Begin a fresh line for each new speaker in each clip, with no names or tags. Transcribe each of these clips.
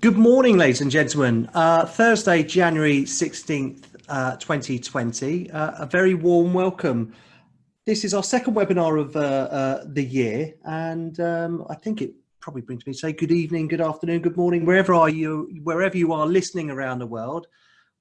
Good morning, ladies and gentlemen. Thursday, January 16th, 2020. A very warm welcome. This is our second webinar of the year, and I think it probably brings me to say good evening, good afternoon, good morning, wherever you are listening around the world.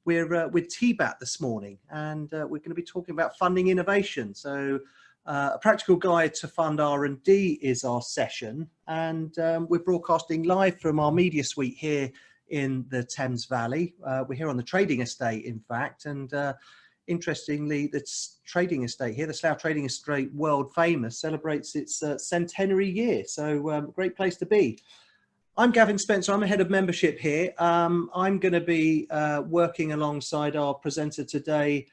We're with TBAT this morning, and we're going to be talking about funding innovation. So a practical guide to fund R&D is our session, and we're broadcasting live from our media suite here in the Thames Valley. We're here on the trading estate, in fact, and interestingly, the trading estate here, the Slough Trading Estate, world famous, celebrates its centenary year. So great place to be. I'm Gavin Spencer. I'm a head of membership here. I'm going to be working alongside our presenter today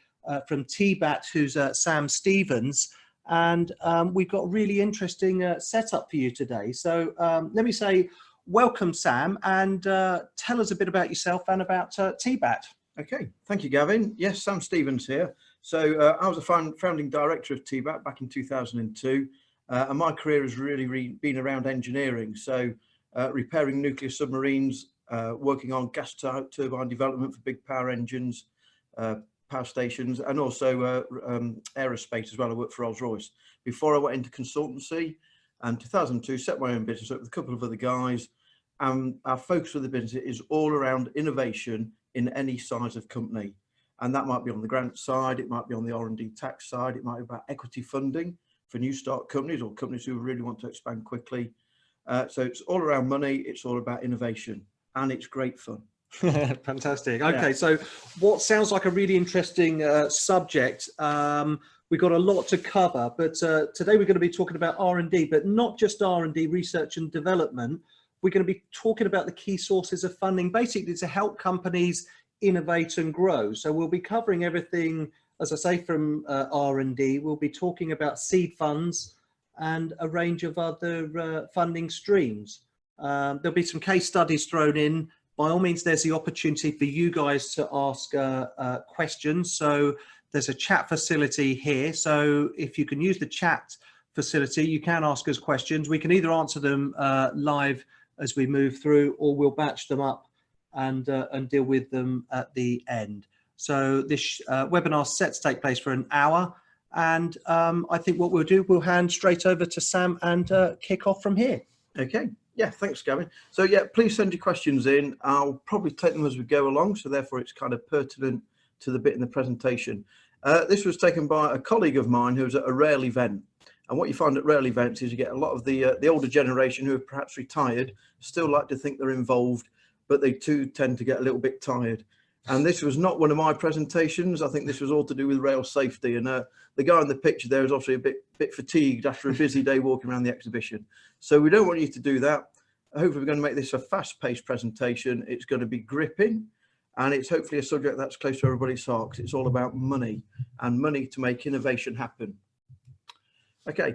from TBAT, who's Sam Stevens. And we've got a really interesting setup for you today. So let me say welcome, Sam, and tell us a bit about yourself and about TBAT.
Okay, thank you, Gavin. Yes, Sam Stevens here. So I was a founding director of TBAT back in 2002, and my career has really been around engineering. So repairing nuclear submarines, working on gas turbine development for big power engines, power stations, and also aerospace as well. I worked for Rolls-Royce before I went into consultancy, and 2002 set my own business up with a couple of other guys, and our focus with the business is all around innovation in any size of company. And that might be on the grant side, it might be on the R&D tax side, it might be about equity funding for new start companies or companies who really want to expand quickly. So it's all around money, it's all about innovation, and it's great fun.
Fantastic. Okay, so what sounds like a really interesting subject. We've got a lot to cover, but today we're going to be talking about R&D, but not just R&D, research and development. We're going to be talking about the key sources of funding, basically to help companies innovate and grow. So we'll be covering everything, as I say, from R&D. We'll be talking about seed funds and a range of other funding streams. There'll be some case studies thrown in. By all means, there's the opportunity for you guys to ask questions. So there's a chat facility here. So if you can use the chat facility, you can ask us questions. We can either answer them live as we move through, or we'll batch them up and deal with them at the end. So this webinar is set to take place for an hour. And I think what we'll do, we'll hand straight over to Sam and kick off from here.
Okay. Yeah, thanks, Gavin. So yeah, please send your questions in. I'll probably take them as we go along, so therefore it's kind of pertinent to the bit in the presentation. This was taken by a colleague of mine who was at a rail event. And what you find at rail events is you get a lot of the older generation who have perhaps retired, still like to think they're involved, but they too tend to get a little bit tired. And this was not one of my presentations. I think this was all to do with rail safety. And the guy in the picture there is obviously a bit fatigued after a busy day walking around the exhibition. So we don't want you to do that. Hopefully we're going to make this a fast-paced presentation. It's going to be gripping, and it's hopefully a subject that's close to everybody's heart, because it's all about money and money to make innovation happen. Okay,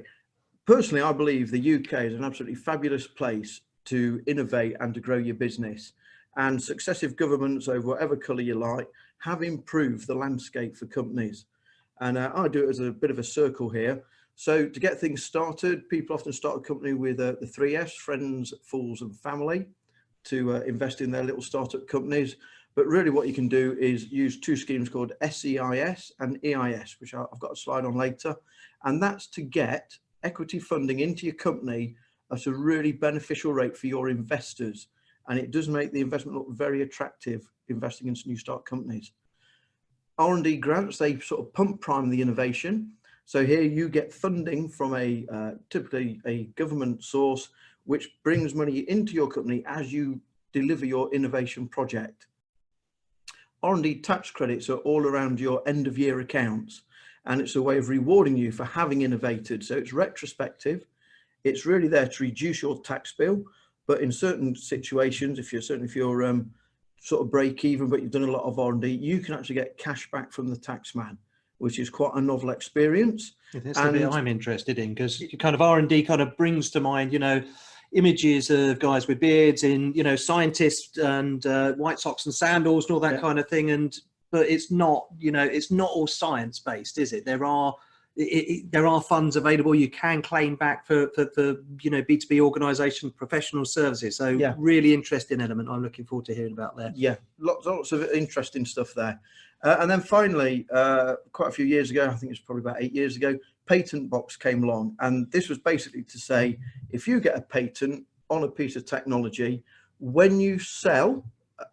personally, I believe the UK is an absolutely fabulous place to innovate and to grow your business. And successive governments, over whatever colour you like, have improved the landscape for companies. And I do it as a bit of a circle here. So to get things started, people often start a company with the 3Fs, friends, fools and family, to invest in their little startup companies. But really what you can do is use two schemes called SEIS and EIS, which I've got a slide on later. And that's to get equity funding into your company at a really beneficial rate for your investors. And it does make the investment look very attractive, investing into new start companies. R&D grants, they sort of pump prime the innovation. So here you get funding from typically a government source, which brings money into your company as you deliver your innovation project. R&D tax credits are all around your end of year accounts, and it's a way of rewarding you for having innovated. So it's retrospective. It's really there to reduce your tax bill. But in certain situations, if you're sort of break even, but you've done a lot of R&D, you can actually get cash back from the tax man, which is quite a novel experience.
That's the bit I'm interested in, because kind of R&D kind of brings to mind, you know, images of guys with beards in, you know, scientists and white socks and sandals and all that kind of thing. But it's not, you know, it's not all science based, is it? There are there are funds available. You can claim back for B2B organisations, professional services. So really interesting element. I'm looking forward to hearing about that.
Yeah, lots of interesting stuff there. And then finally, quite a few years ago, I think it's probably about 8 years ago, Patent Box came along, and this was basically to say, if you get a patent on a piece of technology, when you sell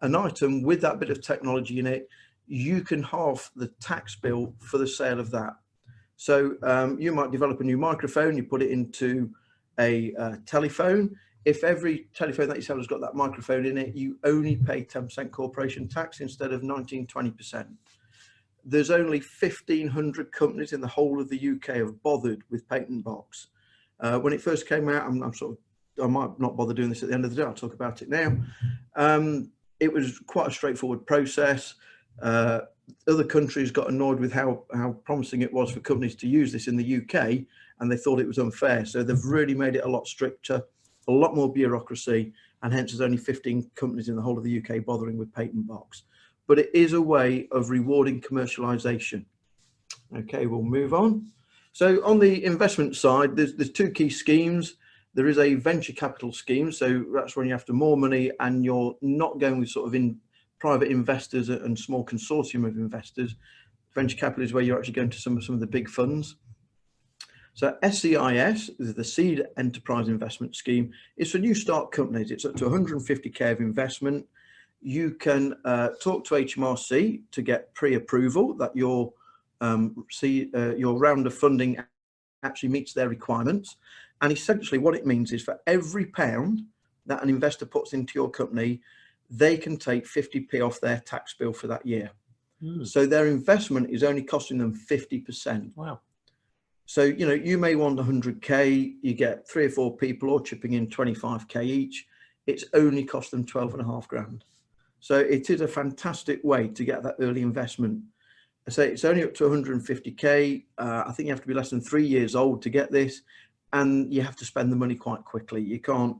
an item with that bit of technology in it, you can halve the tax bill for the sale of that. So you might develop a new microphone, you put it into a telephone. If every telephone that you sell has got that microphone in it, you only pay 10% corporation tax instead of 19-20%. There's only 1,500 companies in the whole of the UK have bothered with Patent Box. When it first came out, I might not bother doing this at the end of the day, I'll talk about it now. It was quite a straightforward process. Other countries got annoyed with how promising it was for companies to use this in the UK, and they thought it was unfair. So they've really made it a lot stricter, a lot more bureaucracy, and hence there's only 15 companies in the whole of the UK bothering with Patent Box. But it is a way of rewarding commercialisation. Okay, we'll move on. So on the investment side, there's two key schemes. There is a venture capital scheme. So that's when you're after more money and you're not going with sort of private investors and small consortium of investors. Venture capital is where you're actually going to some of the big funds. So SEIS is the Seed Enterprise Investment Scheme. It's for new start companies. It's up to 150k of investment. You can talk to HMRC to get pre-approval that your round of funding actually meets their requirements. And essentially what it means is for every pound that an investor puts into your company, they can take 50p off their tax bill for that year. So their investment is only costing them 50%.
Wow.
So, you may want 100k, you get 3 or 4 people all chipping in 25k each. It's only cost them 12.5 grand. So it is a fantastic way to get that early investment. I say it's only up to 150k. I think you have to be less than 3 years old to get this, and you have to spend the money quite quickly. You can't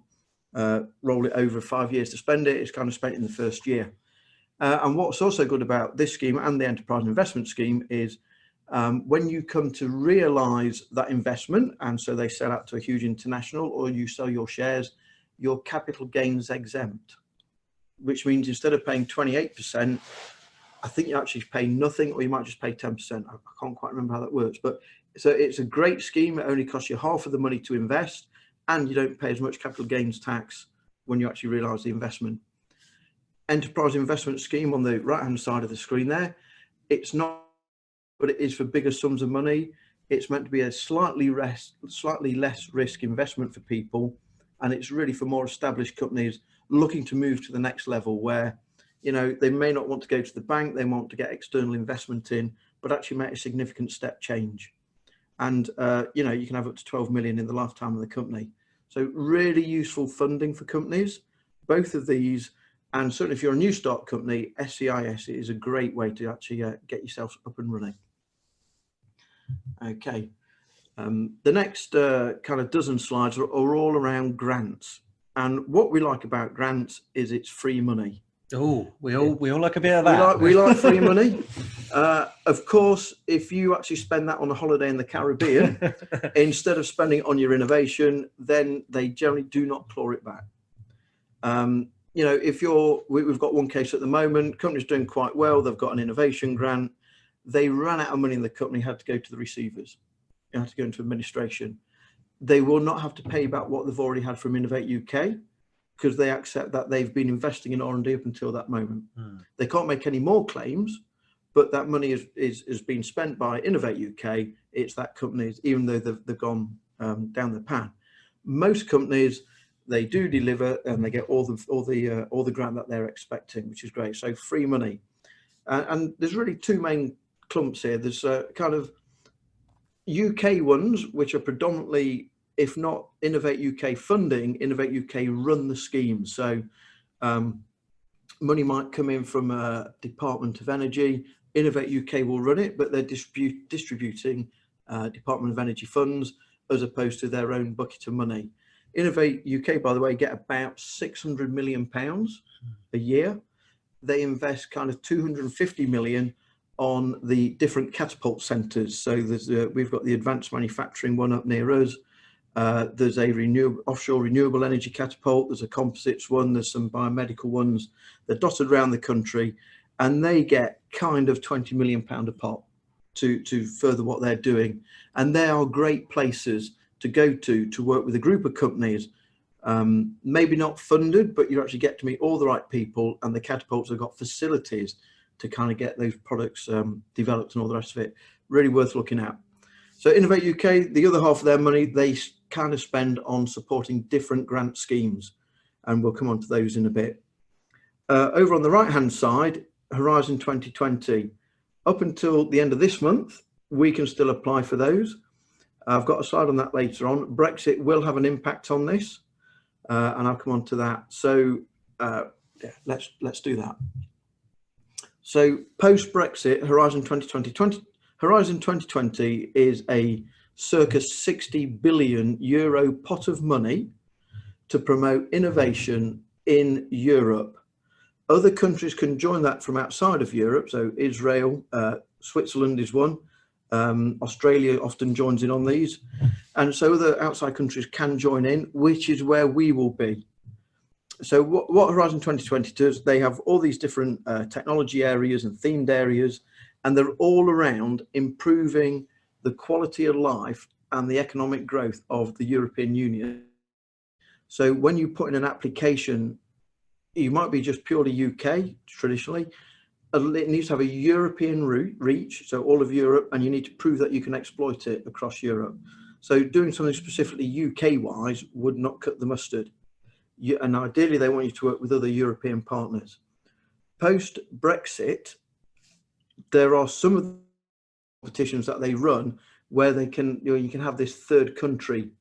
roll it over 5 years to spend it. It's kind of spent in the first year. And what's also good about this scheme and the Enterprise Investment Scheme is when you come to realise that investment, and so they sell out to a huge international or you sell your shares, your capital gains exempt, which means instead of paying 28%, I think you actually pay nothing, or you might just pay 10%. I can't quite remember how that works, but so it's a great scheme. It only costs you half of the money to invest, and you don't pay as much capital gains tax when you actually realise the investment. Enterprise Investment Scheme on the right-hand side of the screen there. It's not, but it is for bigger sums of money. It's meant to be a slightly less risk investment for people, and it's really for more established companies looking to move to the next level where, they may not want to go to the bank, they want to get external investment in, but actually make a significant step change. And, you can have up to 12 million in the lifetime of the company. So really useful funding for companies, both of these. And certainly if you're a new start company, SEIS is a great way to actually get yourself up and running. Okay. The next kind of dozen slides are all around grants. And what we like about grants is it's free money.
Oh, we all like a bit of that.
We like free money. Of course, if you actually spend that on a holiday in the Caribbean, instead of spending it on your innovation, then they generally do not claw it back. We've got one case at the moment, company's doing quite well, they've got an innovation grant, they ran out of money in the company, had to go to the receivers, you had to go into administration. They will not have to pay back what they've already had from Innovate UK, because they accept that they've been investing in R&D up until that moment. They can't make any more claims, but that money is being spent by Innovate UK. It's that company's, even though they've gone down the pan. Most companies, they do deliver and they get all the grant that they're expecting, which is great. So free money, and there's really two main clumps here. There's kind of UK ones, which are predominantly, if not Innovate UK funding, Innovate UK run the scheme. So money might come in from a Department of Energy. Innovate UK will run it, but they're distributing Department of Energy funds as opposed to their own bucket of money. Innovate UK, by the way, get about £600 million a year. They invest kind of 250 million on the different catapult centres. So there's we've got the advanced manufacturing one up near us. There's a offshore renewable energy catapult. There's a composites one. There's some biomedical ones. They're dotted around the country, and they get kind of £20 million a pop to further what they're doing. And they are great places to go to work with a group of companies. Maybe not funded, but you actually get to meet all the right people, and the catapults have got facilities to kind of get those products developed and all the rest of it. Really worth looking at. So Innovate UK, the other half of their money, they kind of spend on supporting different grant schemes, and we'll come on to those in a bit. Over on the right hand side, Horizon 2020, up until the end of this month, we can still apply for those. I've got a slide on that later on. Brexit will have an impact on this, and I'll come on to that. So yeah, let's do that. So post-Brexit, Horizon 2020 is a circa €60 billion pot of money to promote innovation in Europe. Other countries can join that from outside of Europe. So Israel, Switzerland is one. Australia often joins in on these. And so other outside countries can join in, which is where we will be. So what Horizon 2020 does, they have all these different technology areas and themed areas, and they're all around improving the quality of life and the economic growth of the European Union. So when you put in an application, you might be just purely UK traditionally. It needs to have a European reach, so all of Europe, and you need to prove that you can exploit it across Europe. So doing something specifically UK-wise would not cut the mustard. And ideally, they want you to work with other European partners. Post-Brexit, there are some of the competitions that they run where they can, you can have this third country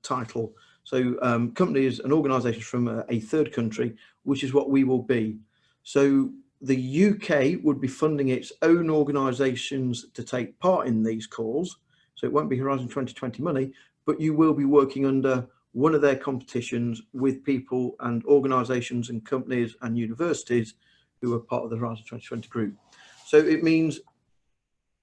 title. So companies and organisations from a third country, which is what we will be. So the UK would be funding its own organisations to take part in these calls. So it won't be Horizon 2020 money, but you will be working under one of their competitions with people and organisations and companies and universities who are part of the Horizon 2020 group. So it means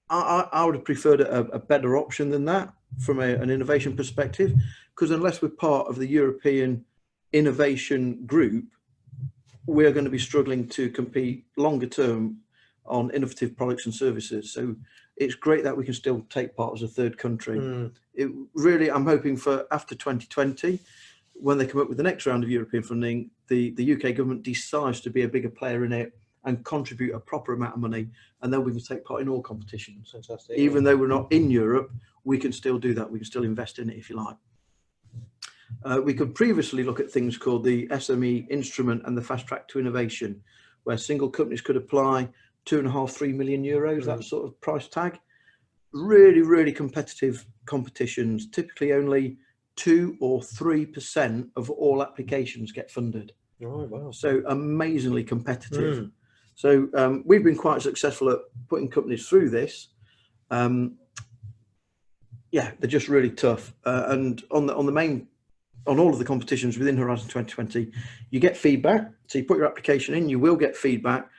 I would have preferred a better option than that from an innovation perspective, because unless we're part of the European innovation group, we're going to be struggling to compete longer term on innovative products and services. So it's great that we can still take part as a third country. It really, I'm hoping for after 2020, when they come up with the next round of European funding, the UK government decides to be a bigger player in it and contribute a proper amount of money, and then we can take part in all competitions.
Fantastic.
Even though we're not in Europe, we can still do that. We can still invest in it if you like. We could previously look at things called the SME instrument and the fast track to innovation, where single companies could apply 2.5–3 million euros, that sort of price tag. Really, really competitive competitions. Typically only 2 or 3% of all applications get funded.
Oh, wow.
So amazingly competitive. So we've been quite successful at putting companies through this. Yeah, they're just really tough. And on all of the competitions within Horizon 2020, you get feedback. So you put your application in, you will get feedback,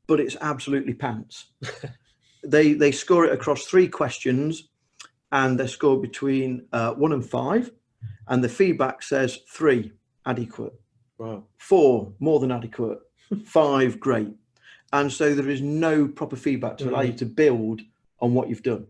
but it's absolutely pants. They score it across 3 questions, and they're scored between 1 and 5, and the feedback says 3, adequate.
Wow.
4, more than adequate. 5, great. And so there is no proper feedback to allow you to build on what you've done.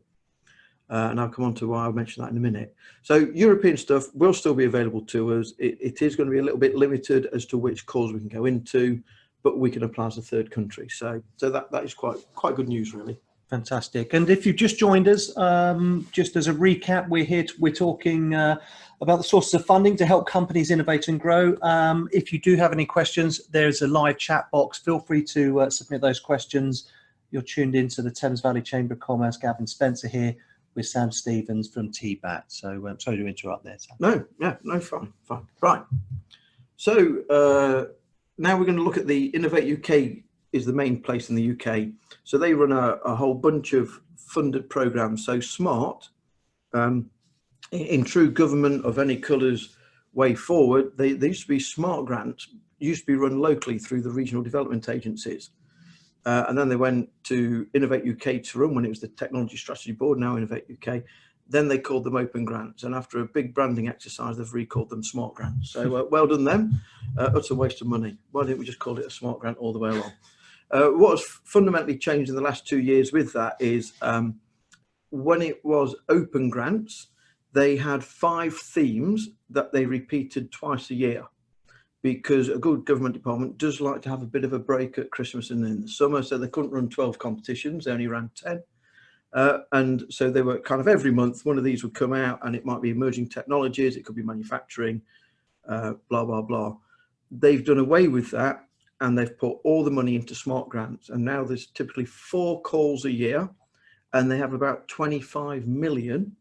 And I'll come on to why I'll mention that in a minute. So European stuff will still be available to us. It is going to be a little bit limited as to which calls we can go into, but we can apply as a third country. So that is quite good news, really.
Fantastic. And if you've just joined us, just as a recap, we're talking about the sources of funding to help companies innovate and grow. If you do have any questions, there's a live chat box. Feel free to submit those questions. You're tuned into the Thames Valley Chamber of Commerce. Gavin Spencer here with Sam Stevens from TBAT. So sorry to interrupt there, Sam.
No, fine. Right. So now we're going to look at the Innovate UK is the main place in the UK. So they run a whole bunch of funded programs. So SMART, in true government of any colours way forward, they used to be SMART grants, used to be run locally through the regional development agencies. And then they went to Innovate UK to run when it was the Technology Strategy Board, now Innovate UK. Then they called them Open Grants, and after a big branding exercise, they've recalled them Smart Grants. So well done them. Utter waste of money. Why didn't we just call it a Smart Grant all the way along? What has fundamentally changed in the last 2 years with that is when it was Open Grants, they had 5 themes that they repeated twice a year, because a good government department does like to have a bit of a break at Christmas and in the summer, so they couldn't run 12 competitions, they only ran 10. And so they were kind of every month, one of these would come out, and it might be emerging technologies, it could be manufacturing, blah, blah, blah. They've done away with that, and they've put all the money into Smart Grants. And now there's typically 4 calls a year, and they have about 25 million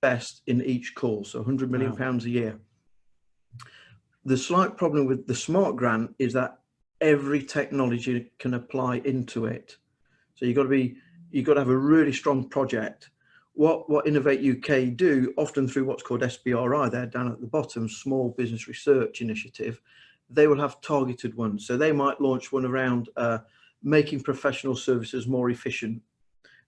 best in each call, so 100 million pounds a year. The slight problem with the Smart Grant is that every technology can apply into it. So you've got to have a really strong project. What Innovate UK do, often through what's called SBRI, they're down at the bottom, Small Business Research Initiative, they will have targeted ones. So they might launch one around making professional services more efficient.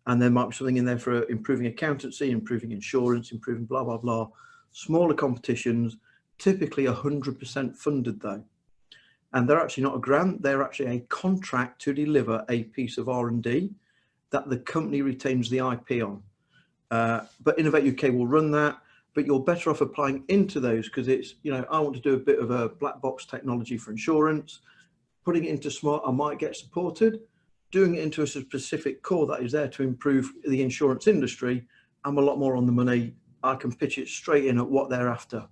And there might be something in there for improving accountancy, improving insurance, improving blah, blah, blah. Smaller competitions, typically 100% funded though. And they're actually not a grant, they're actually a contract to deliver a piece of R&D that the company retains the IP on. But Innovate UK will run that, but you're better off applying into those, because it's, you know, I want to do a bit of a black box technology for insurance, putting it into Smart, I might get supported. Doing it into a specific core that is there to improve the insurance industry, I'm a lot more on the money. I can pitch it straight in at what they're after.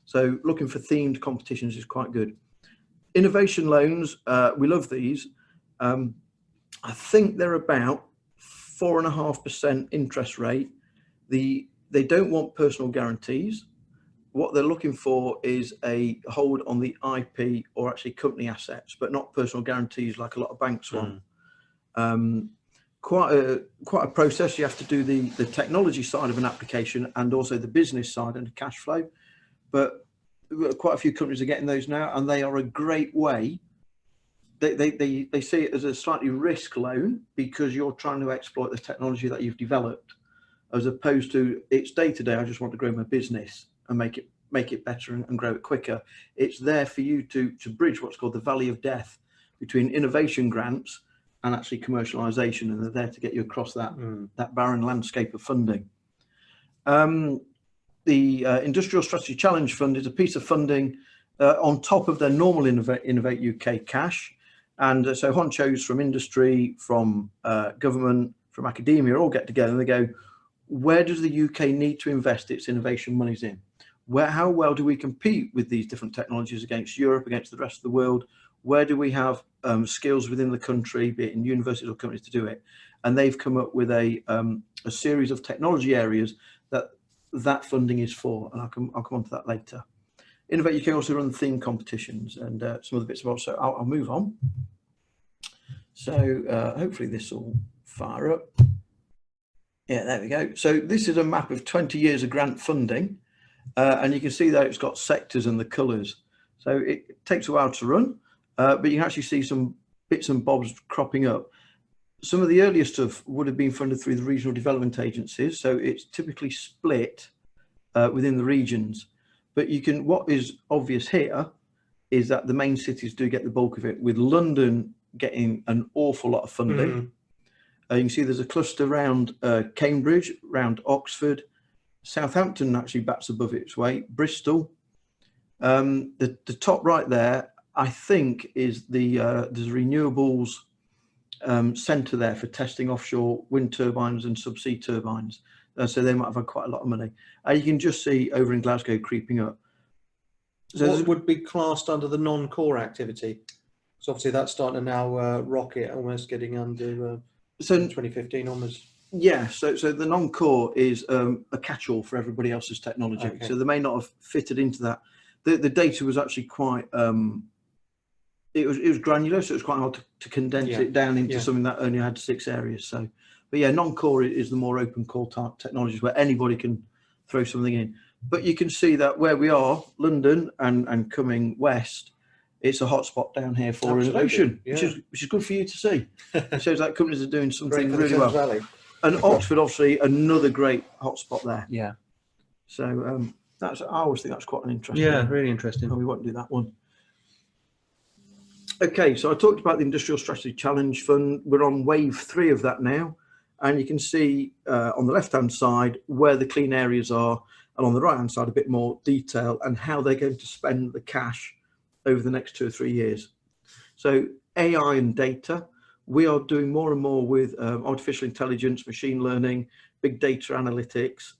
So looking for themed competitions is quite good. Innovation loans, we love these. I think they're about 4.5% interest rate. They don't want personal guarantees. What they're looking for is a hold on the IP or actually company assets, but not personal guarantees like a lot of banks want. Quite a process. You have to do the technology side of an application and also the business side and the cash flow. But quite a few companies are getting those now, and they are a great way. They see it as a slightly risk loan, because you're trying to exploit the technology that you've developed, as opposed to it's day to day. I just want to grow my business and make it better and grow it quicker. It's there for you to bridge what's called the valley of death between innovation grants and actually commercialisation, and they're there to get you across that that barren landscape of funding. The Industrial Strategy Challenge Fund is a piece of funding on top of their normal Innovate UK cash. And so honchos from industry, from government, from academia all get together and they go, where does the UK need to invest its innovation monies in? How well do we compete with these different technologies against Europe, against the rest of the world? Where do we have skills within the country, be it in universities or companies, to do it? And they've come up with a series of technology areas that funding is for, and I'll come on to that later. Innovate UK also run theme competitions and some other bits of so I'll move on. So hopefully this will fire up. Yeah, there we go. So this is a map of 20 years of grant funding, and you can see that it's got sectors and the colours. So it takes a while to run, but you can actually see some bits and bobs cropping up. Some of the earlier stuff would have been funded through the regional development agencies, so it's typically split within the regions. But what is obvious here is that the main cities do get the bulk of it, with London getting an awful lot of funding. You can see there's a cluster around Cambridge, around Oxford. Southampton actually bats above its weight. Bristol. The top right there, I think, is there's renewables centre there for testing offshore wind turbines and subsea turbines. So they might have had quite a lot of money. You can just see over in Glasgow creeping up.
So what would be classed under the non-core activity? So obviously that's starting to now rocket, almost getting under so 2015 onwards.
Yeah, so the non-core is a catch-all for everybody else's technology. Okay. So they may not have fitted into that. The data was actually quite it was granular, so it was quite hard to condense it down into something that only had 6 areas. So, but yeah, non-core is the more open core type technologies where anybody can throw something in. But you can see that where we are, London and coming west, it's a hotspot down here for
Absolutely,
innovation,
yeah.
which is good for you to see. It shows that companies are doing something
Great for the
really well.
Thames Valley.
And Oxford, obviously, another great hotspot there.
Yeah.
So I always think that's quite an interesting.
Yeah, really interesting.
Oh, we won't do that one. Okay, so I talked about the Industrial Strategy Challenge Fund. We're on wave 3 of that now. And you can see on the left-hand side where the clean areas are, and on the right-hand side a bit more detail and how they're going to spend the cash over the next 2 or 3 years. So AI and data, we are doing more and more with artificial intelligence, machine learning, big data analytics,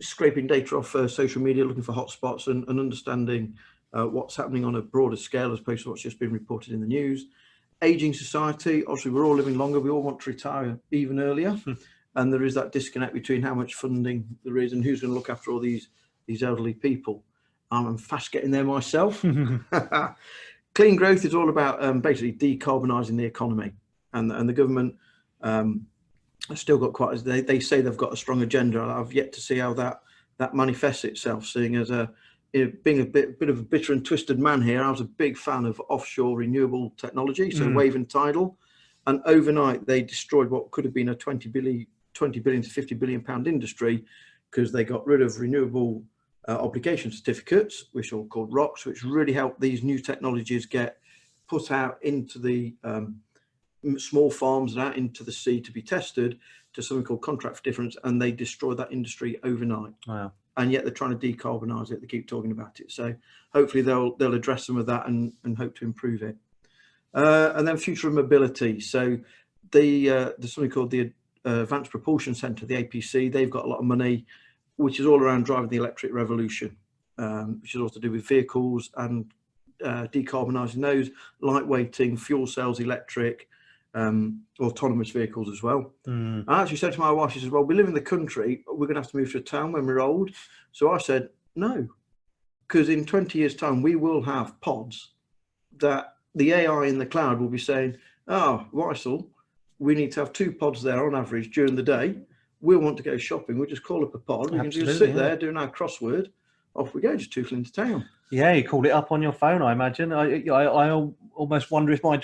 scraping data off social media, looking for hotspots and understanding what's happening on a broader scale as opposed to what's just been reported in the news. Aging society, obviously we're all living longer, we all want to retire even earlier. And there is that disconnect between how much funding there is and who's going to look after all these elderly people. I'm fast getting there myself. Clean growth is all about basically decarbonising the economy, and the government has still got quite. They say they've got a strong agenda. I've yet to see how that manifests itself. Seeing as being a bit of a bitter and twisted man here, I was a big fan of offshore renewable technology, so wave and tidal, and overnight they destroyed what could have been a 20 billion to 50 billion pound industry because they got rid of renewable obligation certificates, which are called ROCs, which really help these new technologies get put out into the small farms and out into the sea to be tested to something called contract for difference, and they destroy that industry overnight.
Wow.
And yet they're trying to decarbonise it. They keep talking about it. So hopefully they'll address some of that and hope to improve it. And then future of mobility. So there's something called the Advanced Propulsion Centre, the APC. They've got a lot of money, which is all around driving the electric revolution, which is all to do with vehicles and decarbonising those, lightweighting, fuel cells, electric, autonomous vehicles as well. I actually said to my wife, she says, well, we live in the country, we're going to have to move to a town when we're old. So I said, no, because in 20 years' time, we will have pods that the AI in the cloud will be saying, oh, Weissel, we need to have 2 pods there on average during the day. We'll want to go shopping. We'll just call up a pod. We can just sit there doing our crossword. Off we go, just tootling into town.
Yeah, you call it up on your phone, I imagine. I almost wonder if my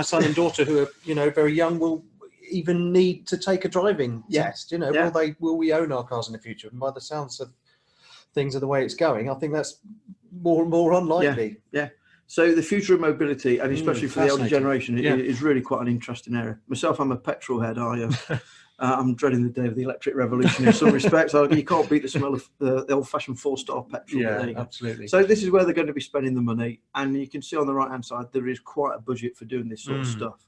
son and daughter, who are very young, will even need to take a driving test. Will we own our cars in the future? And by the sounds of things are the way it's going, I think that's more and more unlikely.
Yeah. So the future of mobility, and especially for the older generation, is really quite an interesting area. Myself, I'm a petrol head. I'm dreading the day of the electric revolution in some respects. You can't beat the smell of the old-fashioned 4-star petrol.
Yeah, absolutely.
So this is where they're going to be spending the money. And you can see on the right-hand side, there is quite a budget for doing this sort of stuff.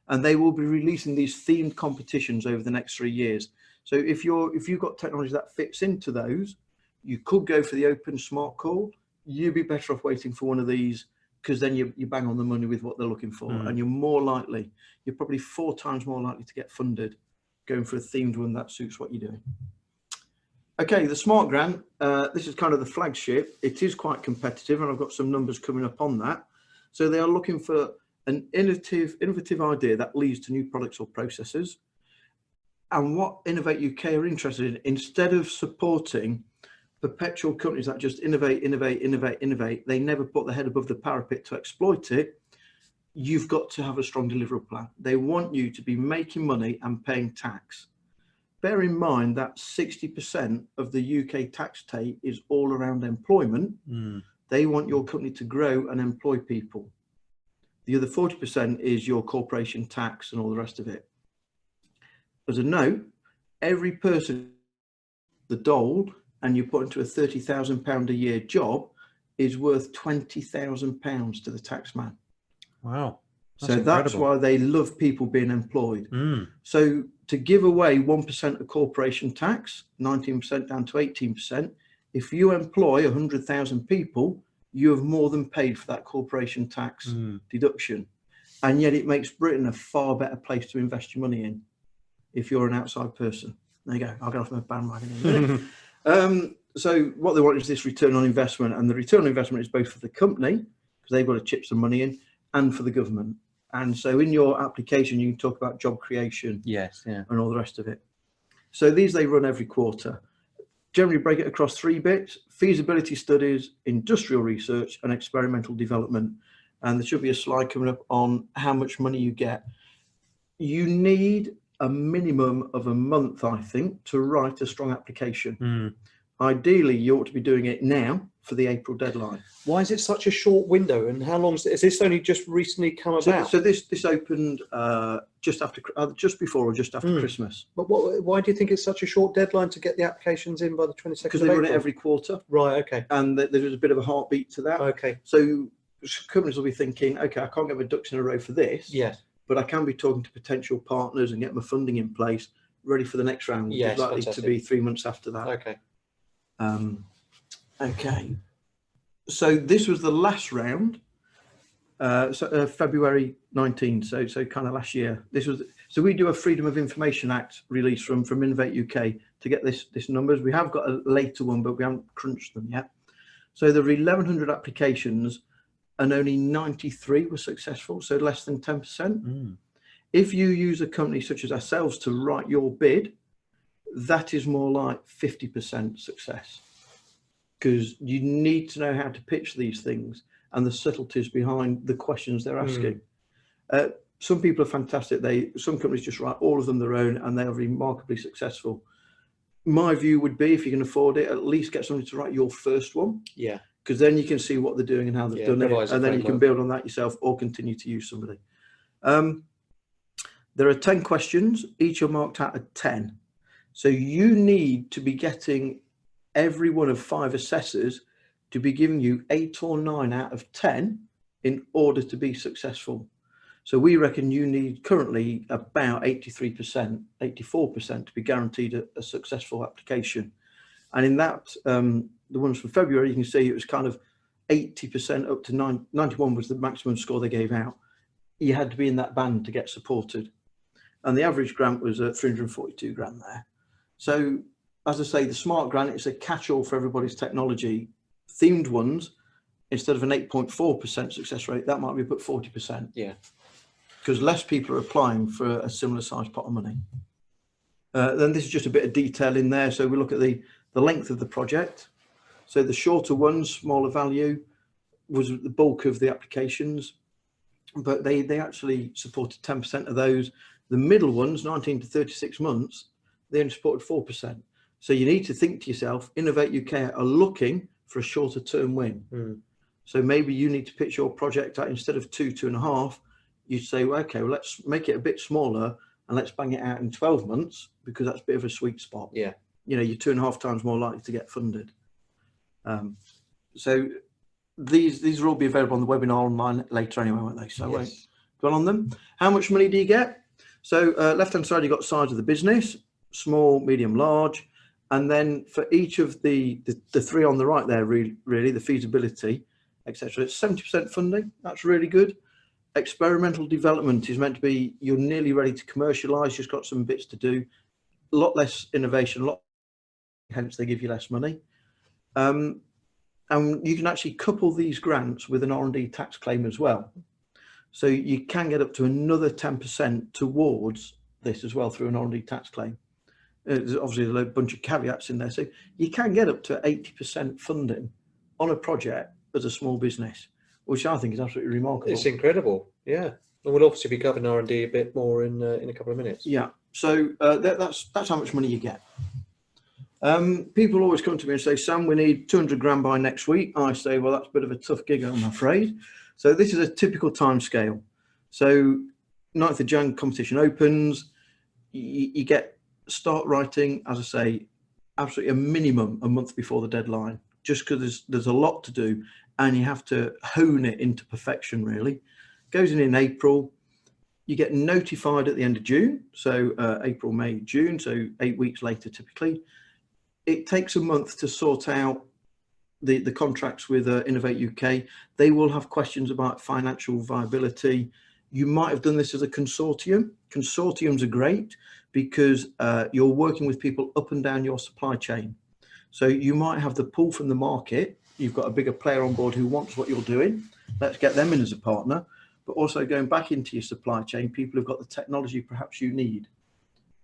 And they will be releasing these themed competitions over the next 3 years. So if you've got technology that fits into those, you could go for the open smart call. You'd be better off waiting for one of these, because then you bang on the money with what they're looking for. And you're probably 4 times more likely to get funded going for a themed one that suits what you're doing. Okay, the Smart Grant, this is kind of the flagship. It is quite competitive, and I've got some numbers coming up on that. So they are looking for an innovative idea that leads to new products or processes. And what Innovate UK are interested in, instead of supporting perpetual companies that just innovate, they never put their head above the parapet to exploit it. You've got to have a strong delivery plan. They want you to be making money and paying tax. Bear in mind that 60% of the UK tax take is all around employment. They want your company to grow and employ people. The other 40% is your corporation tax and all the rest of it. As a note, every person, the dole, and you put into a £30,000 a year job is worth £20,000 to the taxman. Wow. That's incredible. That's why they love people being employed. So to give away 1% of corporation tax, 19% down to 18%, if you employ 100,000 people, you have more than paid for that corporation tax deduction. And yet it makes Britain a far better place to invest your money in if you're an outside person. There you go. I'll get off my bandwagon in a minute. So what they want is this return on investment, and the return on investment is both for the company, because they've got to chip some money in, and for the government. And so in your application, you can talk about job creation and all the rest of it. So these, they run every quarter. generally break it across 3 bits: feasibility studies, industrial research, and experimental development. And there should be a slide coming up on how much money you get. You need a minimum of a month, I think, to write a strong application. Ideally, you ought to be doing it now for the April deadline.
Why is it such a short window, and how long is this only just recently come about?
So this opened just before or just after Christmas.
But why do you think it's such a short deadline to get the applications in by the 22nd?
Because they run it every quarter.
Right, okay.
And there's a bit of a heartbeat to that.
Okay.
So companies will be thinking, okay, I can't get my ducks in a row for this.
Yes.
But I can be talking to potential partners and get my funding in place, ready for the next round, which is likely to be 3 months after that.
Okay.
Okay. So this was the last round, February 19. So kind of last year. So we do a Freedom of Information Act release from Innovate UK to get this numbers. We have got a later one, but we haven't crunched them yet. So there were 1,100 applications, and only 93 were successful, so less than 10%. If you use a company such as ourselves to write your bid, that is more like 50% success, because you need to know how to pitch these things and the subtleties behind the questions they're asking. Some people are fantastic. Some companies just write all of them their own, and they are remarkably successful. My view would be, if you can afford it, at least get somebody to write your first one. Yeah. Because then you can see what they're doing and how they've done it, and then you can build on that yourself or continue to use somebody. There are 10 questions, each are marked out at 10. So you need to be getting every one of 5 assessors to be giving you 8 or 9 out of 10 in order to be successful. So we reckon you need currently about 83%, 84% to be guaranteed a successful application. And in that, the ones from February, you can see it was kind of 80% up to 91 was the maximum score they gave out. You had to be in that band to get supported. And the average grant was 342 grand there. So as I say, the smart grant is a catch-all for everybody's technology. Themed ones, instead of an 8.4% success rate, that might be about 40%. Yeah. Because less people are applying for a similar sized pot of money. Then this is just a bit of detail in there. So we look at the length of the project. So the shorter ones, smaller value, was the bulk of the applications, but they actually supported 10% of those. The middle ones, 19 to 36 months, they only supported 4%. So you need to think to yourself, Innovate UK are looking for a shorter term win. So maybe you need to pitch your project out, instead of 2.5, you say, well, okay, well, let's make it a bit smaller and let's bang it out in 12 months, because that's a bit of a sweet spot. Yeah. You know, you're 2.5 times more likely to get funded. So these will all be available on the webinar online later anyway, won't they? So I won't go on them. How much money do you get? So left-hand side, you've got size of the business, small, medium, large. And then for each of the 3 on the right there, really the feasibility, etc., it's 70% funding. That's really good. Experimental development is meant to be, you're nearly ready to commercialize, just got some bits to do. A lot less innovation, hence they give you less money. And you can actually couple these grants with an R&D tax claim as well. So you can get up to another 10% towards this as well through an R&D tax claim. There's obviously a bunch of caveats in there. So you can get up to 80% funding on a project as a small business, which I think is absolutely remarkable. It's incredible, yeah. And we'll obviously be covering R&D a bit more in a couple of minutes. Yeah, so that's how much money you get. People always come to me and say, Sam, we need 200 grand by next week. I say, well, that's a bit of a tough gig, I'm afraid. So this is a typical time scale. So 9th of Jan, competition opens. You start writing, as I say, absolutely a minimum a month before the deadline, just because there's a lot to do and you have to hone it into perfection, really. Goes in April. You get notified at the end of June. So April, May, June, so 8 weeks later, typically. It takes a month to sort out the contracts with Innovate UK. They will have questions about financial viability. You might have done this as a consortium. Consortiums are great because you're working with people up and down your supply chain. So you might have the pull from the market. You've got a bigger player on board who wants what you're doing. Let's get them in as a partner. But also going back into your supply chain, people who've got the technology perhaps you need,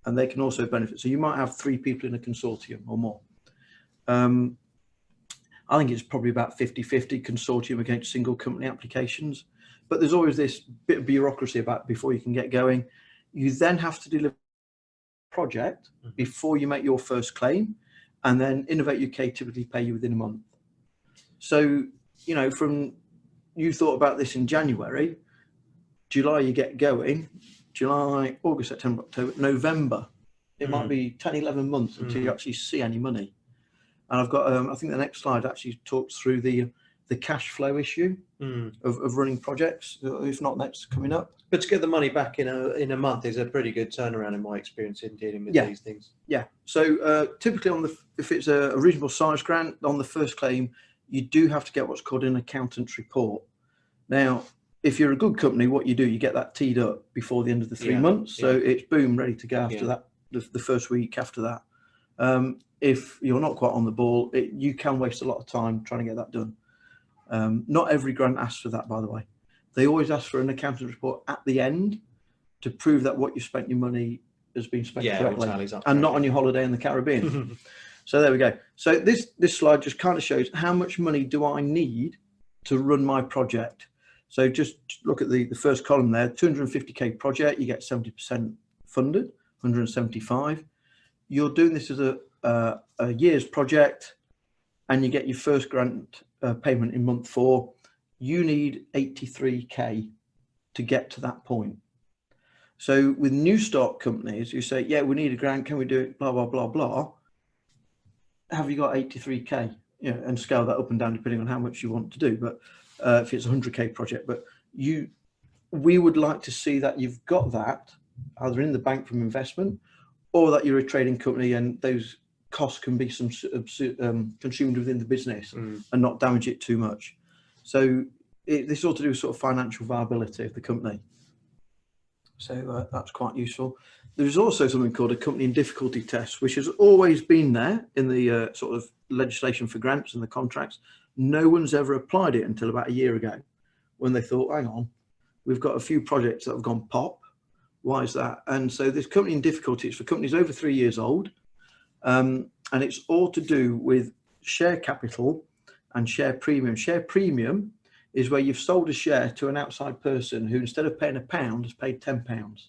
and they can also benefit. So you might have 3 people in a consortium or more. I think it's probably about 50-50 consortium against single company applications. But there's always this bit of bureaucracy about before you can get going. You then have to deliver a project before you make your first claim, and then Innovate UK typically pay you within a month. So, you know, from you thought about this in January, July you get going, July, August, September, October, November. It might be 10, 11 months until you actually see any money. And I've got, I think the next slide actually talks through the cash flow issue of running projects. If not, that's coming up.
But to get the money back in a month is a pretty good turnaround in my experience in dealing with these things. Yeah.
So typically if it's a reasonable size grant, on the first claim, you do have to get what's called an accountant's report. Now, if you're a good company, what you do, you get that teed up before the end of the 3 months. So it's boom, ready to go after that, the first week after that. If you're not quite on the ball, you can waste a lot of time trying to get that done. Not every grant asks for that, by the way. They always ask for an accountant's report at the end to prove that what you spent your money has been spent correctly and not on your holiday in the Caribbean. So there we go. So this slide just kind of shows how much money do I need to run my project. So just look at the first column there, 250k project, you get 70% funded, 175. You're doing this as a year's project and you get your first grant payment in month 4. You need 83k to get to that point. So with new start companies, you say, yeah, we need a grant, can we do it, blah, blah, blah, blah. Have you got 83k? You know, and scale that up and down depending on how much you want to do. But if it's a 100k project, but we would like to see that you've got that either in the bank from investment, or that you're a trading company and those costs can be consumed within the business and not damage it too much. So this ought to do with sort of financial viability of the company. So that's quite useful. There's also something called a company in difficulty test, which has always been there in the sort of legislation for grants and the contracts. No one's ever applied it until about a year ago, when they thought, hang on, we've got a few projects that have gone pop. Why is that? And so this company in difficulty is for companies over 3 years old. And it's all to do with share capital and share premium. Share premium is where you've sold a share to an outside person who, instead of paying £1, has paid £10.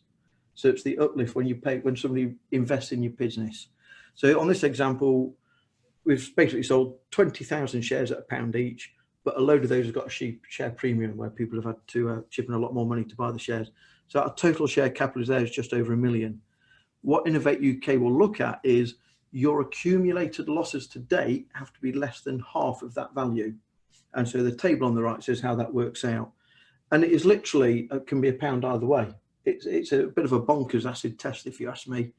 So it's the uplift when somebody invests in your business. So on this example, we've basically sold 20,000 shares at £1 each, but a load of those have got a share premium where people have had to chip in a lot more money to buy the shares. So our total share capital is there is just over 1 million. What Innovate UK will look at is your accumulated losses to date have to be less than half of that value. And so the table on the right says how that works out. And it is literally, it can be £1 either way. It's a bit of a bonkers acid test, if you ask me.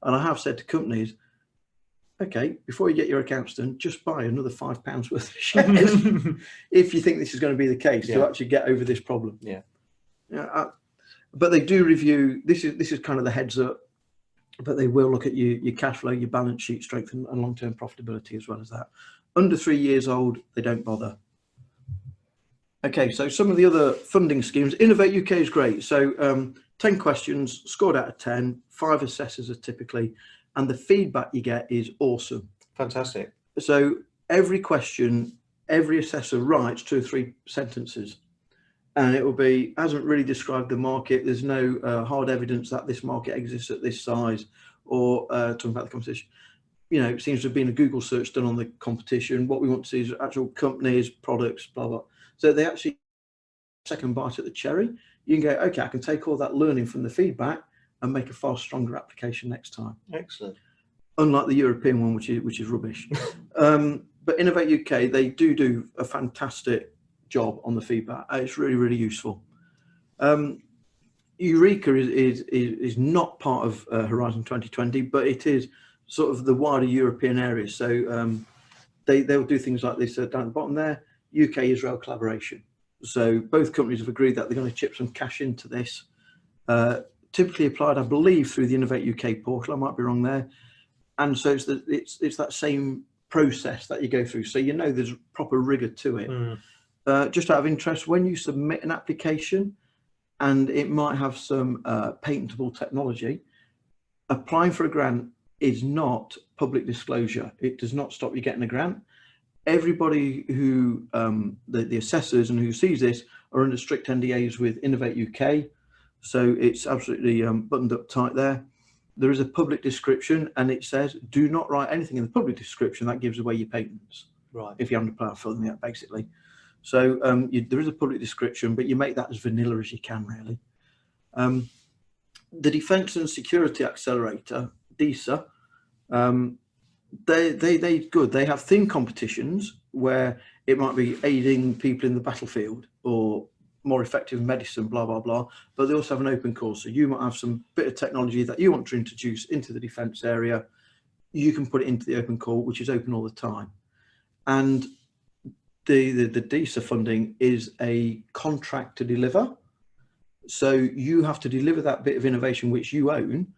And I have said to companies, okay, before you get your accounts done, just buy another £5 worth of shares if you think this is going to be the case to actually get over this problem. But they do review, this is kind of the heads up, but they will look at your cash flow, your balance sheet strength and long-term profitability as well as that. Under 3 years old, they don't bother. Okay, so some of the other funding schemes, Innovate UK is great. So 10 questions, scored out of 10, 5 assessors are typically, and the feedback you get is awesome.
Fantastic.
So every question, every assessor writes 2 or 3 sentences. And it will be, hasn't really described the market. There's no hard evidence that this market exists at this size, or talking about the competition. You know, it seems to have been a Google search done on the competition. What we want to see is actual companies, products, blah, blah. So they actually second bite at the cherry. You can go, okay, I can take all that learning from the feedback and make a far stronger application next time.
Excellent.
Unlike the European one, which is rubbish. But Innovate UK, they do a fantastic job on the feedback. It's really, really useful. Eureka is not part of Horizon 2020, but it is sort of the wider European area. So they'll do things like this down at the bottom there. UK-Israel collaboration. So both companies have agreed that they're going to chip some cash into this. Typically applied, I believe, through the Innovate UK portal. I might be wrong there. And so it's that same process that you go through. So you know there's proper rigor to it. Just out of interest, when you submit an application and it might have some patentable technology, applying for a grant is not public disclosure. It does not stop you getting a grant. Everybody who, the assessors and who sees this are under strict NDAs with Innovate UK. So it's absolutely buttoned up tight there. There is a public description, and it says, do not write anything in the public description that gives away your patents.
Right.
If you haven't applied for them yet, basically. So there is a public description, but you make that as vanilla as you can, really. The Defence and Security Accelerator, DESA, they good. They have theme competitions where it might be aiding people in the battlefield or more effective medicine, blah, blah, blah. But they also have an open call. So you might have some bit of technology that you want to introduce into the defence area. You can put it into the open call, which is open all the time. And the DESA funding is a contract to deliver. So you have to deliver that bit of innovation which you own.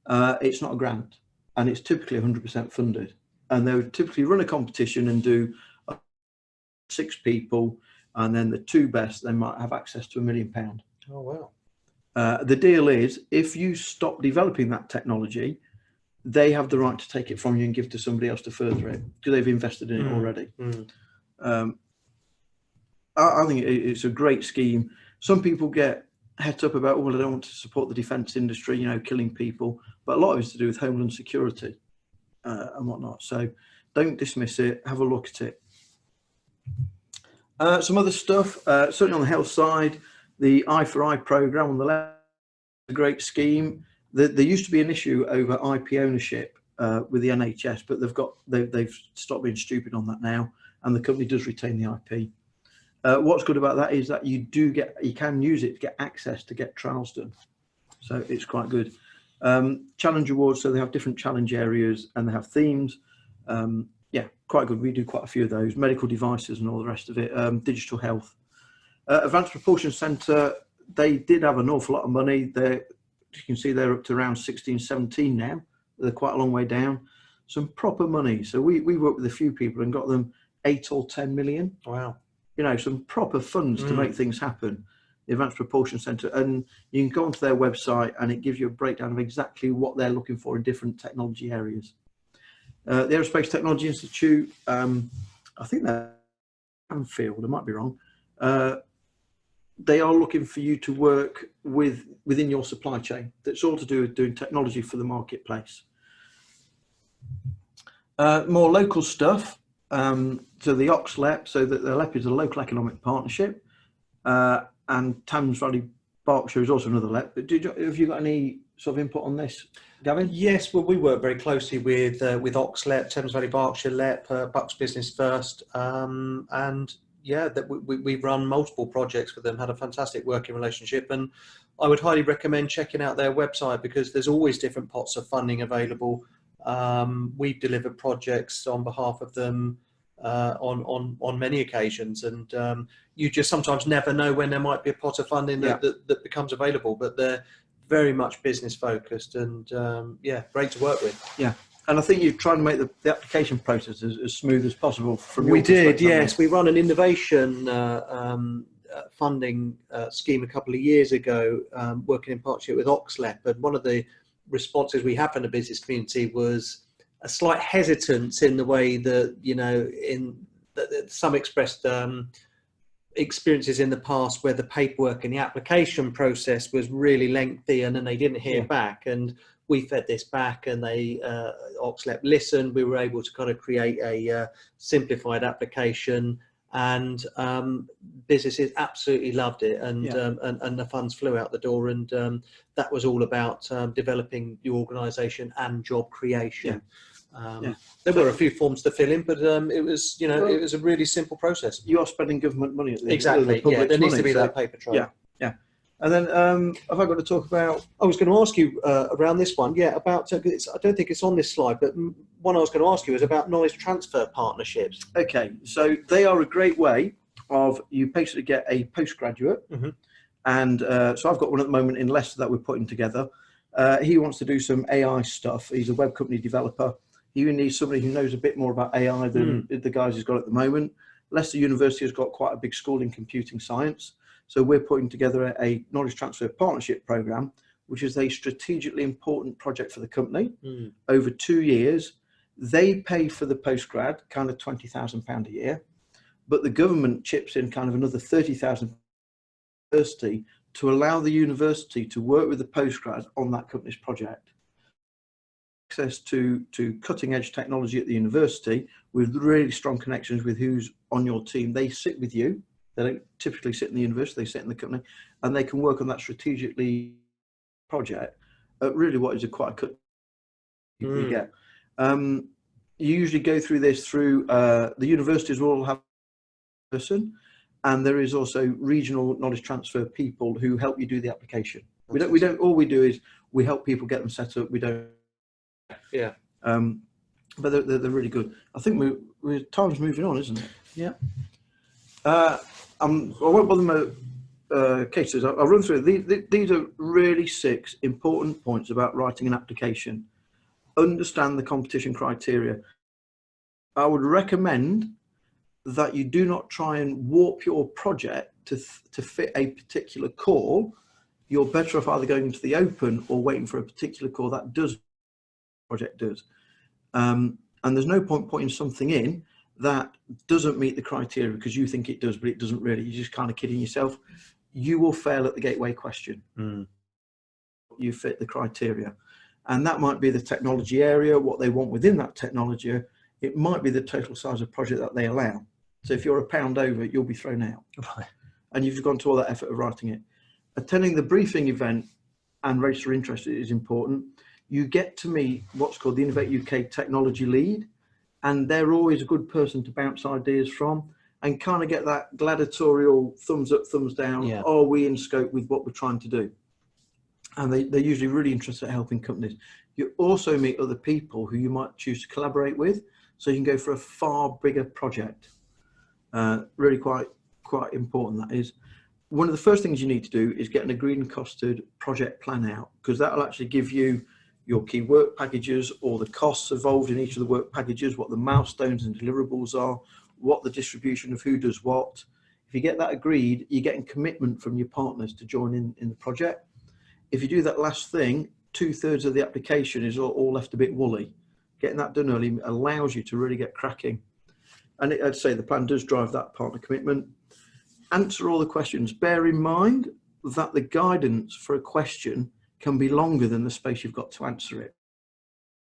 It's not a grant, and it's typically 100% funded. And they would typically run a competition and do 6 people, and then the 2 best, they might have access to £1 million.
Oh, wow.
The deal is, if you stop developing that technology, they have the right to take it from you and give to somebody else to further it, because they've invested in it already. I think it's a great scheme. Some people get het up about, oh, well, I don't want to support the defence industry, you know, killing people, but a lot of it's to do with homeland security and whatnot. So don't dismiss it, have a look at it. Some other stuff, certainly on the health side, the Eye for Eye programme on the left, a great scheme. There used to be an issue over IP ownership with the NHS, but they've stopped being stupid on that now, and the company does retain the IP. What's good about that is that you can use it to get access to get trials done, so it's quite good. Challenge awards, so they have different challenge areas and they have themes. Yeah, quite good. We do quite a few of those, medical devices and all the rest of it. Digital health. Advanced Propulsion Centre, they did have an awful lot of money. You can see they're up to around 16, 17 now. They're quite a long way down. Some proper money. So we worked with a few people and got them 8 or 10 million.
Wow.
You know, some proper funds to make things happen. The Advanced Propulsion Centre, and you can go onto their website and it gives you a breakdown of exactly what they're looking for in different technology areas. The Aerospace Technology Institute, I think they're Anfield, I might be wrong. They are looking for you to work within your supply chain. That's all to do with doing technology for the marketplace. More local stuff. So the OXLEP, so that the LEP is a local economic partnership, and Thames Valley Berkshire is also another LEP. But have you got any sort of input on this, Gavin?
Yes, well, we work very closely with OXLEP, Thames Valley Berkshire LEP, Bucks Business First, and yeah, that we've run multiple projects with them, had a fantastic working relationship, and I would highly recommend checking out their website because there's always different pots of funding available. We've delivered projects on behalf of them on many occasions, and you just sometimes never know when there might be a pot of funding that becomes available, but they're very much business focused, and yeah, great to work with. Yeah.
And I think you're trying to make the application process as smooth as possible.
We did, yes. We run an innovation funding scheme a couple of years ago, working in partnership with OXLEP, and one of the responses we had from the business community was a slight hesitance in the way that, you know, some expressed experiences in the past where the paperwork and the application process was really lengthy, and then they didn't hear back, and we fed this back, and they OXLEP listened. We were able to kind of create a simplified application, and businesses absolutely loved it, and the funds flew out the door, and that was all about developing the organisation and job creation. There were a few forms to fill in, but it was, you know, it was a really simple process.
You are spending government money at the
exactly. Yeah, there needs to be that paper trail.
Yeah, yeah. And then have I got to talk about?
I was going to ask you around this one, about. I don't think it's on this slide, but one I was going to ask you is about knowledge transfer partnerships.
Okay, so they are a great way of you basically get a postgraduate, and so I've got one at the moment in Leicester that we're putting together. He wants to do some AI stuff. He's a web company developer. He needs somebody who knows a bit more about AI than the guys he's got at the moment. Leicester University has got quite a big school in computing science. So we're putting together a knowledge transfer partnership program which is a strategically important project for the company over 2 years. They pay for the postgrad, kind of £20,000 a year, but the government chips in kind of another 30,000 university to allow the university to work with the postgrad on that company's project. Access to cutting edge technology at the university with really strong connections with who's on your team. They sit with you. They don't typically sit in the university, they sit in the company, and they can work on that strategically project at really what is quite a cut you get. You usually go through this through the universities will all have a person, and there is also regional knowledge transfer people who help you do the application. We don't all we do is we help people get them set up. We don't.
Yeah.
But they're really good. I think we're time's moving on, isn't it?
Yeah.
I won't bother my cases. I'll run through. These are really 6 important points about writing an application. Understand the competition criteria. I would recommend that you do not try and warp your project to fit a particular core. You're better off either going into the open or waiting for a particular core that does project does. And there's no point putting something in that doesn't meet the criteria because you think it does, but it doesn't really. You're just kind of kidding yourself. You will fail at the gateway question. You fit the criteria. And that might be the technology area, what they want within that technology. It might be the total size of project that they allow. So if you're a pound over, you'll be thrown out.
Right.
And you've gone to all that effort of writing it. Attending the briefing event and register interest is important. You get to meet what's called the Innovate UK technology lead, and they're always a good person to bounce ideas from and kind of get that gladiatorial thumbs up, thumbs down.
Yeah.
Are we in scope with what we're trying to do? And they're usually really interested in helping companies. You also meet other people who you might choose to collaborate with, so you can go for a far bigger project. Really quite important, that is. One of the first things you need to do is get an agreed and costed project plan out, because that'll actually give you your key work packages, or the costs involved in each of the work packages, what the milestones and deliverables are, what the distribution of who does what. If you get that agreed, you're getting commitment from your partners to join in the project. If you do that last thing, 2/3 of the application is all left a bit woolly. Getting that done early allows you to really get cracking. And I'd say the plan does drive that partner commitment. Answer all the questions. Bear in mind that the guidance for a question can be longer than the space you've got to answer it.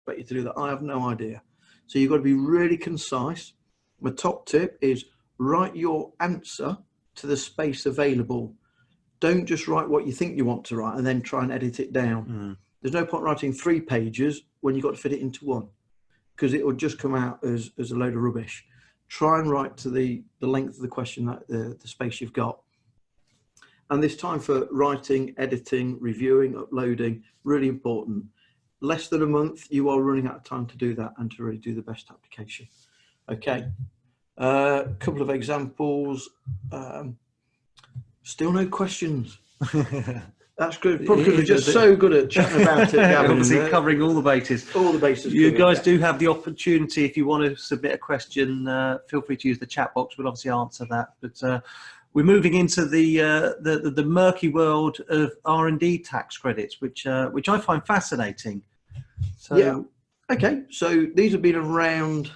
But you to do that, I have no idea. So you've got to be really concise. My top tip is write your answer to the space available. Don't just write what you think you want to write and then try and edit it down. There's no point writing 3 pages when you've got to fit it into 1, because it will just come out as a load of rubbish. Try and write to the length of the question, that the space you've got. And this time for writing, editing, reviewing, uploading, really important. Less than a month, you are running out of time to do that and to really do the best application. Okay, couple of examples. Still no questions. That's good. Probably because we're just so good at chatting about it, Gavin.
Obviously covering all the bases.
All the bases.
You guys do have the opportunity, if you want to submit a question, feel free to use the chat box. We'll obviously answer that. But we're moving into the murky world of R&D tax credits, which I find fascinating. So,
yeah. Okay. So these have been around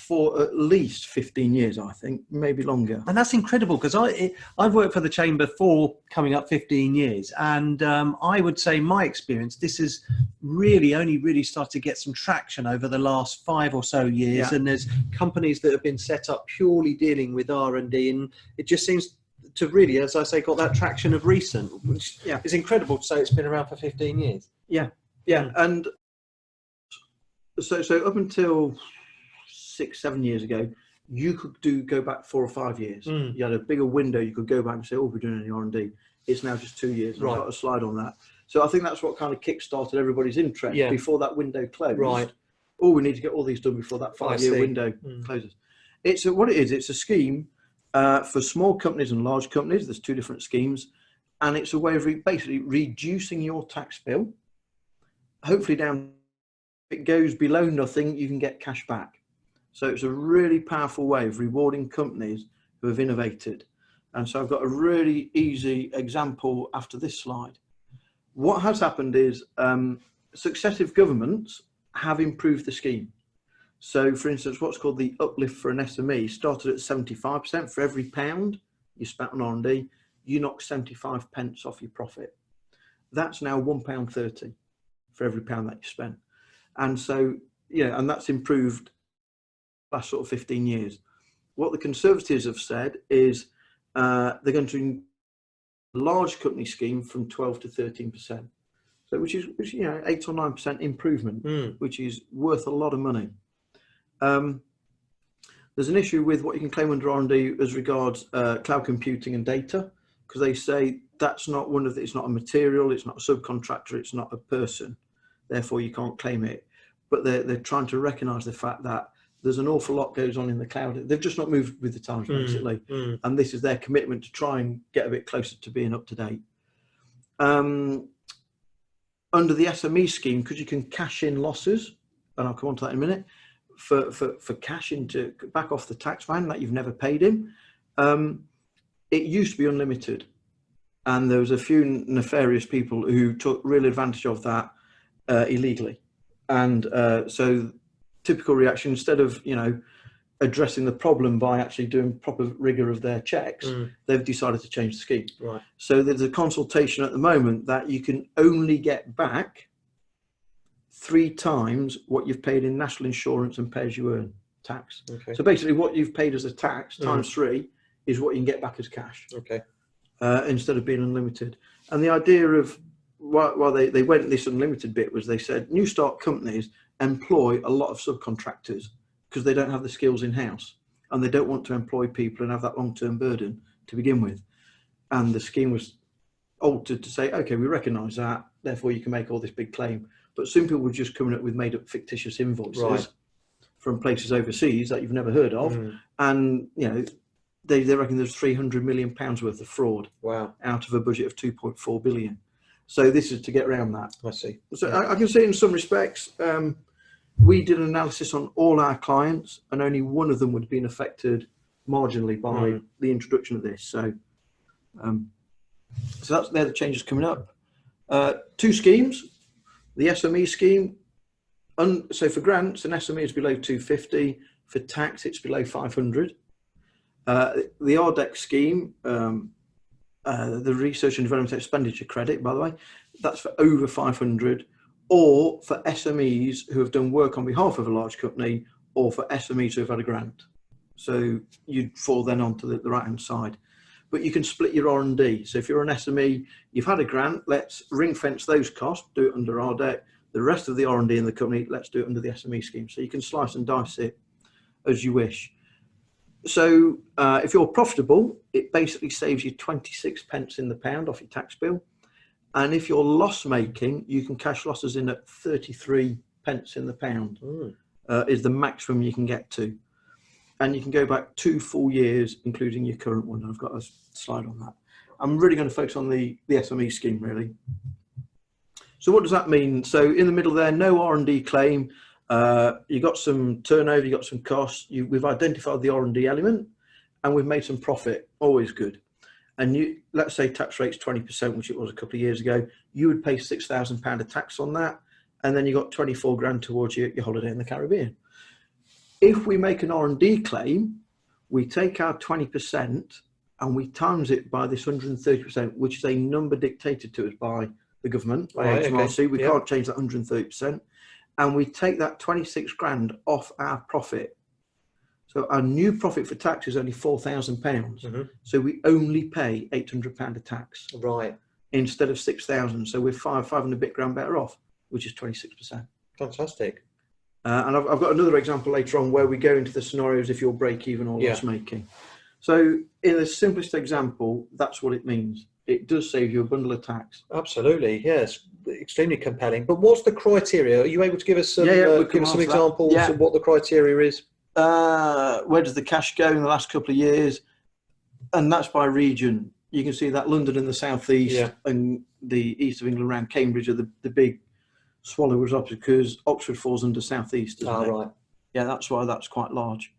for at least 15 years, I think, maybe longer.
And that's incredible, because I've worked for the Chamber for coming up 15 years. And I would say my experience, this has only really started to get some traction over the last 5 or so years. Yeah. And there's companies that have been set up purely dealing with R&D. And it just seems to really, as I say, got that traction of recent, which is incredible to say it's been around for 15 years.
Yeah. Yeah. And so up until 6-7 years ago, you could go back 4 or 5 years. You had a bigger window. You could go back and say, "Oh, we're doing any R&D." It's now just 2 years. Right. I've got a slide on that. So I think that's what kind of kick-started everybody's interest before that window closed.
Right.
Oh, we need to get all these done before that 5-year window closes. It's what it is. It's a scheme for small companies and large companies. There's 2 different schemes, and it's a way of basically reducing your tax bill. Hopefully, down if it goes below nothing, you can get cash back. So it's a really powerful way of rewarding companies who have innovated. And so I've got a really easy example after this slide. What has happened is successive governments have improved the scheme. So, for instance, what's called the uplift for an SME started at 75%. For every pound you spent on R&D, you knock 75 pence off your profit. That's now £1.30 for every pound that you spent. And so, and that's improved last sort of 15 years. What the Conservatives have said is they're going to large company scheme from 12 to 13%. So which is 8 or 9% improvement, which is worth a lot of money. There's an issue with what you can claim under R&D as regards cloud computing and data, because they say that's not it's not a material, it's not a subcontractor, it's not a person, therefore you can't claim it. But they're trying to recognise the fact that there's an awful lot goes on in the cloud. They've just not moved with the times, basically. And this is their commitment to try and get a bit closer to being up to date. Under the SME scheme, because you can cash in losses, and I'll come on to that in a minute, for cash into back off the tax man that you've never paid him, it used to be unlimited. And there was a few nefarious people who took real advantage of that illegally. And so typical reaction, instead of, addressing the problem by actually doing proper rigor of their checks, they've decided to change the scheme.
Right.
So there's a consultation at the moment that you can only get back 3 times what you've paid in national insurance and pay as you earn tax.
Okay.
So basically what you've paid as a tax times 3 is what you can get back as cash.
Okay.
Instead of being unlimited. And the idea of why they went this unlimited bit was they said new start companies employ a lot of subcontractors because they don't have the skills in-house and they don't want to employ people and have that long-term burden to begin with. And the scheme was altered to say, okay, we recognise that, therefore you can make all this big claim. But some people were just coming up with made up fictitious invoices from places overseas that you've never heard of. And, they reckon there's £300 million worth of fraud out of a budget of 2.4 billion. So this is to get around that.
I see.
So I can say in some respects, we did an analysis on all our clients and only one of them would have been affected marginally by the introduction of this. So, they're the changes coming up. 2 schemes, the SME scheme. So for grants, an SME is below 250. For tax, it's below 500. The RDEC scheme, the Research and Development Expenditure Credit, by the way, that's for over 500, or for SMEs who have done work on behalf of a large company, or for SMEs who have had a grant. So you'd fall then onto the right-hand side. But you can split your R&D. So if you're an SME, you've had a grant, let's ring fence those costs, do it under RDEC. The rest of the R&D in the company, let's do it under the SME scheme. So you can slice and dice it as you wish. So if you're profitable, it basically saves you 26 pence in the pound off your tax bill. And if you're loss making, you can cash losses in at 33 pence in the pound is the maximum you can get to. And you can go back 2 full years, including your current one. I've got a slide on that. I'm really going to focus on the SME scheme, really. So what does that mean? So in the middle there, no R&D claim. You got some turnover, you got some costs. We've identified the R&D element, and we've made some profit. Always good. And let's say tax rate's 20%, which it was a couple of years ago. You would pay £6,000 of tax on that, and then you got 24 grand towards your holiday in the Caribbean. If we make an R&D claim, we take our 20% and we times it by this 130%, which is a number dictated to us by the government, by HMRC. Okay. We can't change that 130%. And we take that 26 grand off our profit. So our new profit for tax is only £4,000. So we only pay £800 of tax.
Right.
Instead of 6,000. So we're 500 bit grand better off, which is 26%.
Fantastic.
And I've got another example later on where we go into the scenarios if you're break even or loss making. So in the simplest example, that's what it means. It does save you a bundle of tax.
Absolutely, yes, extremely compelling. But what's the criteria? Are you able to give us some, give us some examples of what the criteria is?
Where does the cash go in the last couple of years? And that's by region. You can see that London and the southeast and the east of England around Cambridge are the big swallowers up, because Oxford falls under southeast.
Right.
Yeah, that's why that's quite large.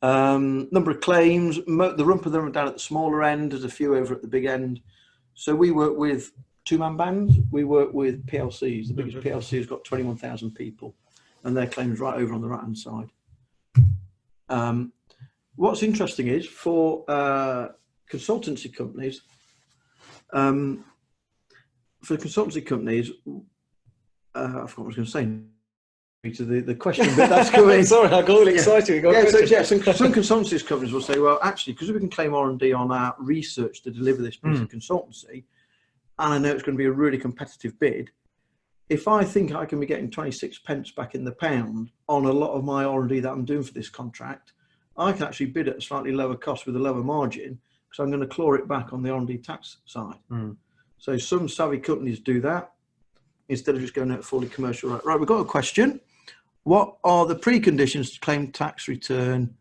Number of claims, the rump of them are down at the smaller end. There's a few over at the big end. So we work with two-man bands. We work with PLCs. The biggest PLC has got 21,000 people, and their claims right over on the right-hand side. What's interesting is for consultancy companies, I forgot what I was going to say. To the question, but that's coming.
Sorry, I got all excited.
Some consultancy companies will say, well, actually, because we can claim R&D on our research to deliver this piece of consultancy, and I know it's going to be a really competitive bid, if I think I can be getting 26 pence back in the pound on a lot of my R&D that I'm doing for this contract, I can actually bid at a slightly lower cost with a lower margin, because I'm going to claw it back on the R&D tax side. So some savvy companies do that instead of just going out fully commercial. Right, we've got a question. What are the preconditions to claim tax return?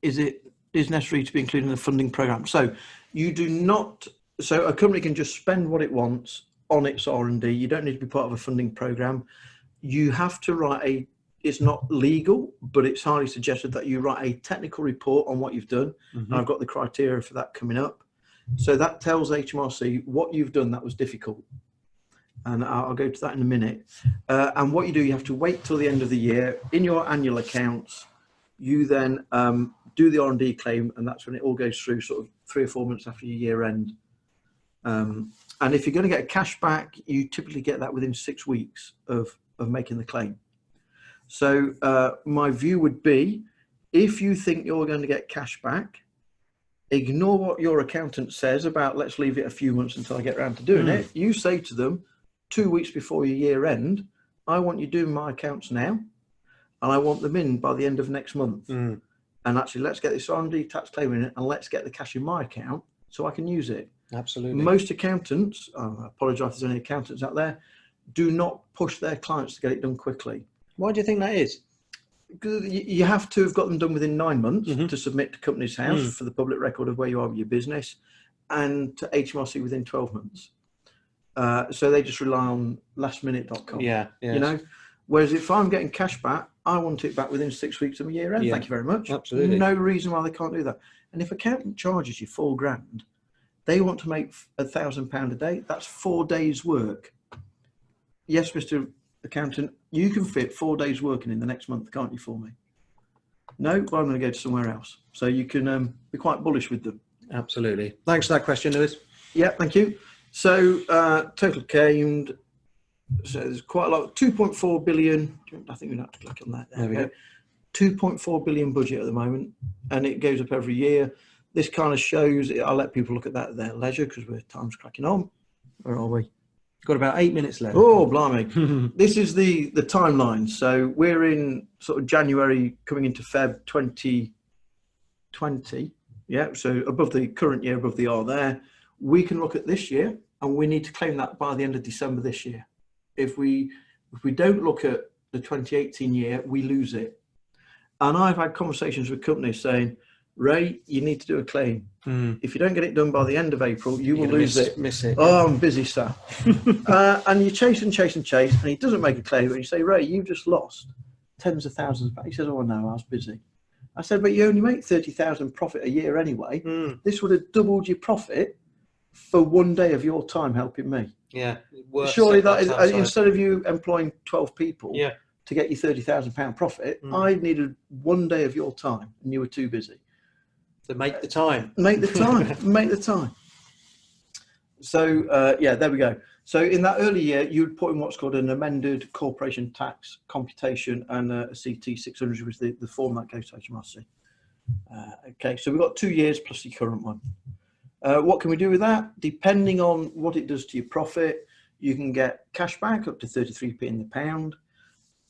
Is necessary to be included in the funding program? So you do not. So a company can just spend what it wants on its R&D. You don't need to be part of a funding program. You have to write it's not legal, but it's highly suggested that you write a technical report on what you've done. And I've got the criteria for that coming up. So that tells HMRC what you've done that was difficult. And I'll go to that in a minute. And what you do, you have to wait till the end of the year. In your annual accounts, you then do the R&D claim, and that's when it all goes through sort of 3 or 4 months after your year end. And if you're going to get a cash back, you typically get that within 6 weeks of making the claim. So my view would be, if you think you're going to get cash back, ignore what your accountant says about let's leave it a few months until I get around to doing it. You say to them, 2 weeks before your year end, I want you doing my accounts now, and I want them in by the end of next month. And actually, let's get this R&D tax claim in it, and let's get the cash in my account so I can use it.
Absolutely.
Most accountants, I apologise if there's any accountants out there, do not push their clients to get it done quickly.
Why do you think that is?
You have to have got them done within 9 months to submit to Companies House for the public record of where you are with your business, and to HMRC within 12 months. So they just rely on lastminute.com. You know, whereas if I'm getting cash back, I want it back within 6 weeks of my year end. Thank you very much.
Absolutely.
No reason why they can't do that. And if accountant charges you £4,000, they want to make £1,000 a day. That's 4 days work. Yes, Mr. Accountant, you can fit 4 days working in the next month, can't you, for me? No, well, I'm going to go to somewhere else. So you can be quite bullish with them.
Absolutely. Thanks for that question, Lewis.
Yeah, thank you. So total claimed, so there's quite a lot, 2.4 billion. I think we have to click on that. There we go. 2.4 billion budget at the moment, and it goes up every year. This kind of shows, I'll let people look at that at their leisure because time's cracking on. Where are we?
Got about 8 minutes left.
Oh, blimey. This is the timeline. So we're in sort of January coming into Feb 2020. Yeah, so above the current year, above the R there. We can look at this year, and we need to claim that by the end of December this year. If we don't look at the 2018 year, we lose it. And I've had conversations with companies saying, Ray, you need to do a claim. If you don't get it done by the end of April, you will lose it.
Miss it.
Oh, I'm busy, sir. And you chase and chase and chase, and he doesn't make a claim. And you say, Ray, you've just lost tens of thousands. He says, oh, no, I was busy. I said, but you only make 30,000 profit a year anyway. This would have doubled your profit for 1 day of your time helping me.
Yeah.
Surely that is, instead of you employing 12 people to get you £30,000 profit, I needed 1 day of your time, and you were too busy.
To make the time.
Make the time. Make the time. So, yeah, there we go. So in that early year, you would put in what's called an amended corporation tax computation and a CT 600, which is the form that goes to HMRC. Okay, so we've got 2 years plus the current one. What can we do with that? Depending on what it does to your profit, you can get cash back up to 33p in the pound.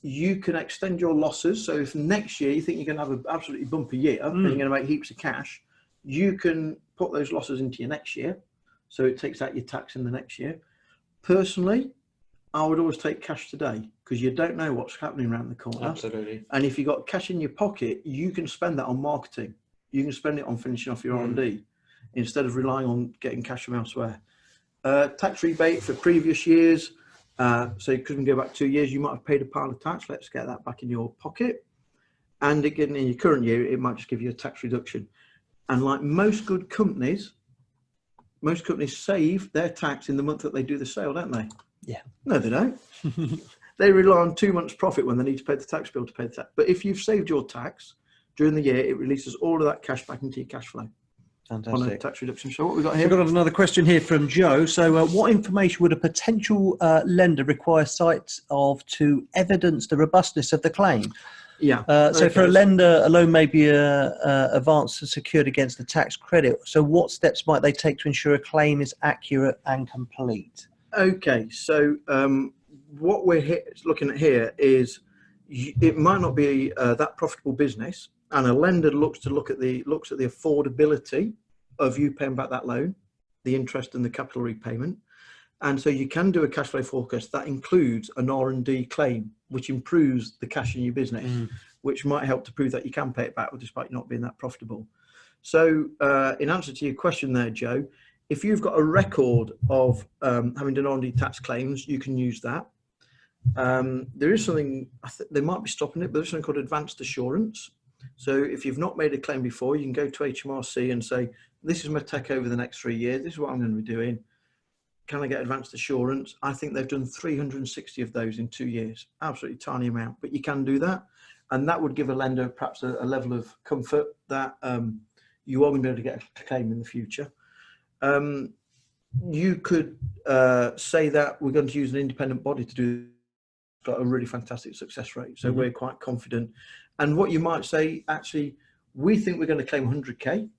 You can extend your losses. So if next year you think you're going to have an absolutely bumper year and you're going to make heaps of cash, you can put those losses into your next year. So it takes out your tax in the next year. Personally, I would always take cash today because you don't know what's happening around the corner.
Absolutely.
And if you've got cash in your pocket, you can spend that on marketing. You can spend it on finishing off your R&D instead of relying on getting cash from elsewhere. Tax rebate for previous years. So because we can go back 2 years, you might have paid a pile of tax. Let's get that back in your pocket. And again, in your current year, it might just give you a tax reduction. And like most good companies, most companies save their tax in the month that they do the sale, don't they?
Yeah.
No, they don't. They rely on 2 months' profit when they need to pay the tax bill to pay the tax. But if you've saved your tax during the year, it releases all of that cash back into your cash flow.
Fantastic.
On a tax reduction. So what we got here?
We've got another question here from Joe. So what information would a potential lender require sites of to evidence the robustness of the claim?
Yeah.
So for a lender, a loan may be advanced and secured against the tax credit. So what steps might they take to ensure a claim is accurate and complete?
Okay. So what we're looking at here is it might not be that profitable business, and a lender looks at the affordability of you paying back that loan, the interest and the capital repayment. And so you can do a cash flow forecast that includes an R&D claim, which improves the cash in your business, which might help to prove that you can pay it back despite not being that profitable. So in answer to your question there, Joe, if you've got a record of having done R&D tax claims, you can use that. There is something, they might be stopping it, but there's something called advanced assurance. So if you've not made a claim before, you can go to HMRC and say, this is my tech over the next 3 years. This is what I'm going to be doing. Can I get advanced assurance? I think they've done 360 of those in 2 years. Absolutely tiny amount, but you can do that. And that would give a lender perhaps a level of comfort that you are going to be able to get a claim in the future. You could say that we're going to use an independent body to do. Got a really fantastic success rate, so we're quite confident. And what you might say, actually, we think we're going to claim 100k,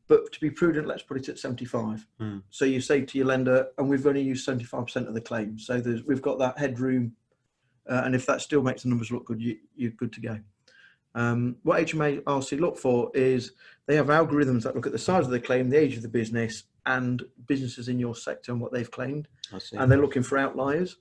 but to be prudent, let's put it at 75. So you say to your lender, and we've only used 75% of the claim, so we've got that headroom, and if that still makes the numbers look good, you're good to go. What HMRC look for is they have algorithms that look at the size of the claim, the age of the business, and businesses in your sector and what they've claimed. And they're looking for outliers.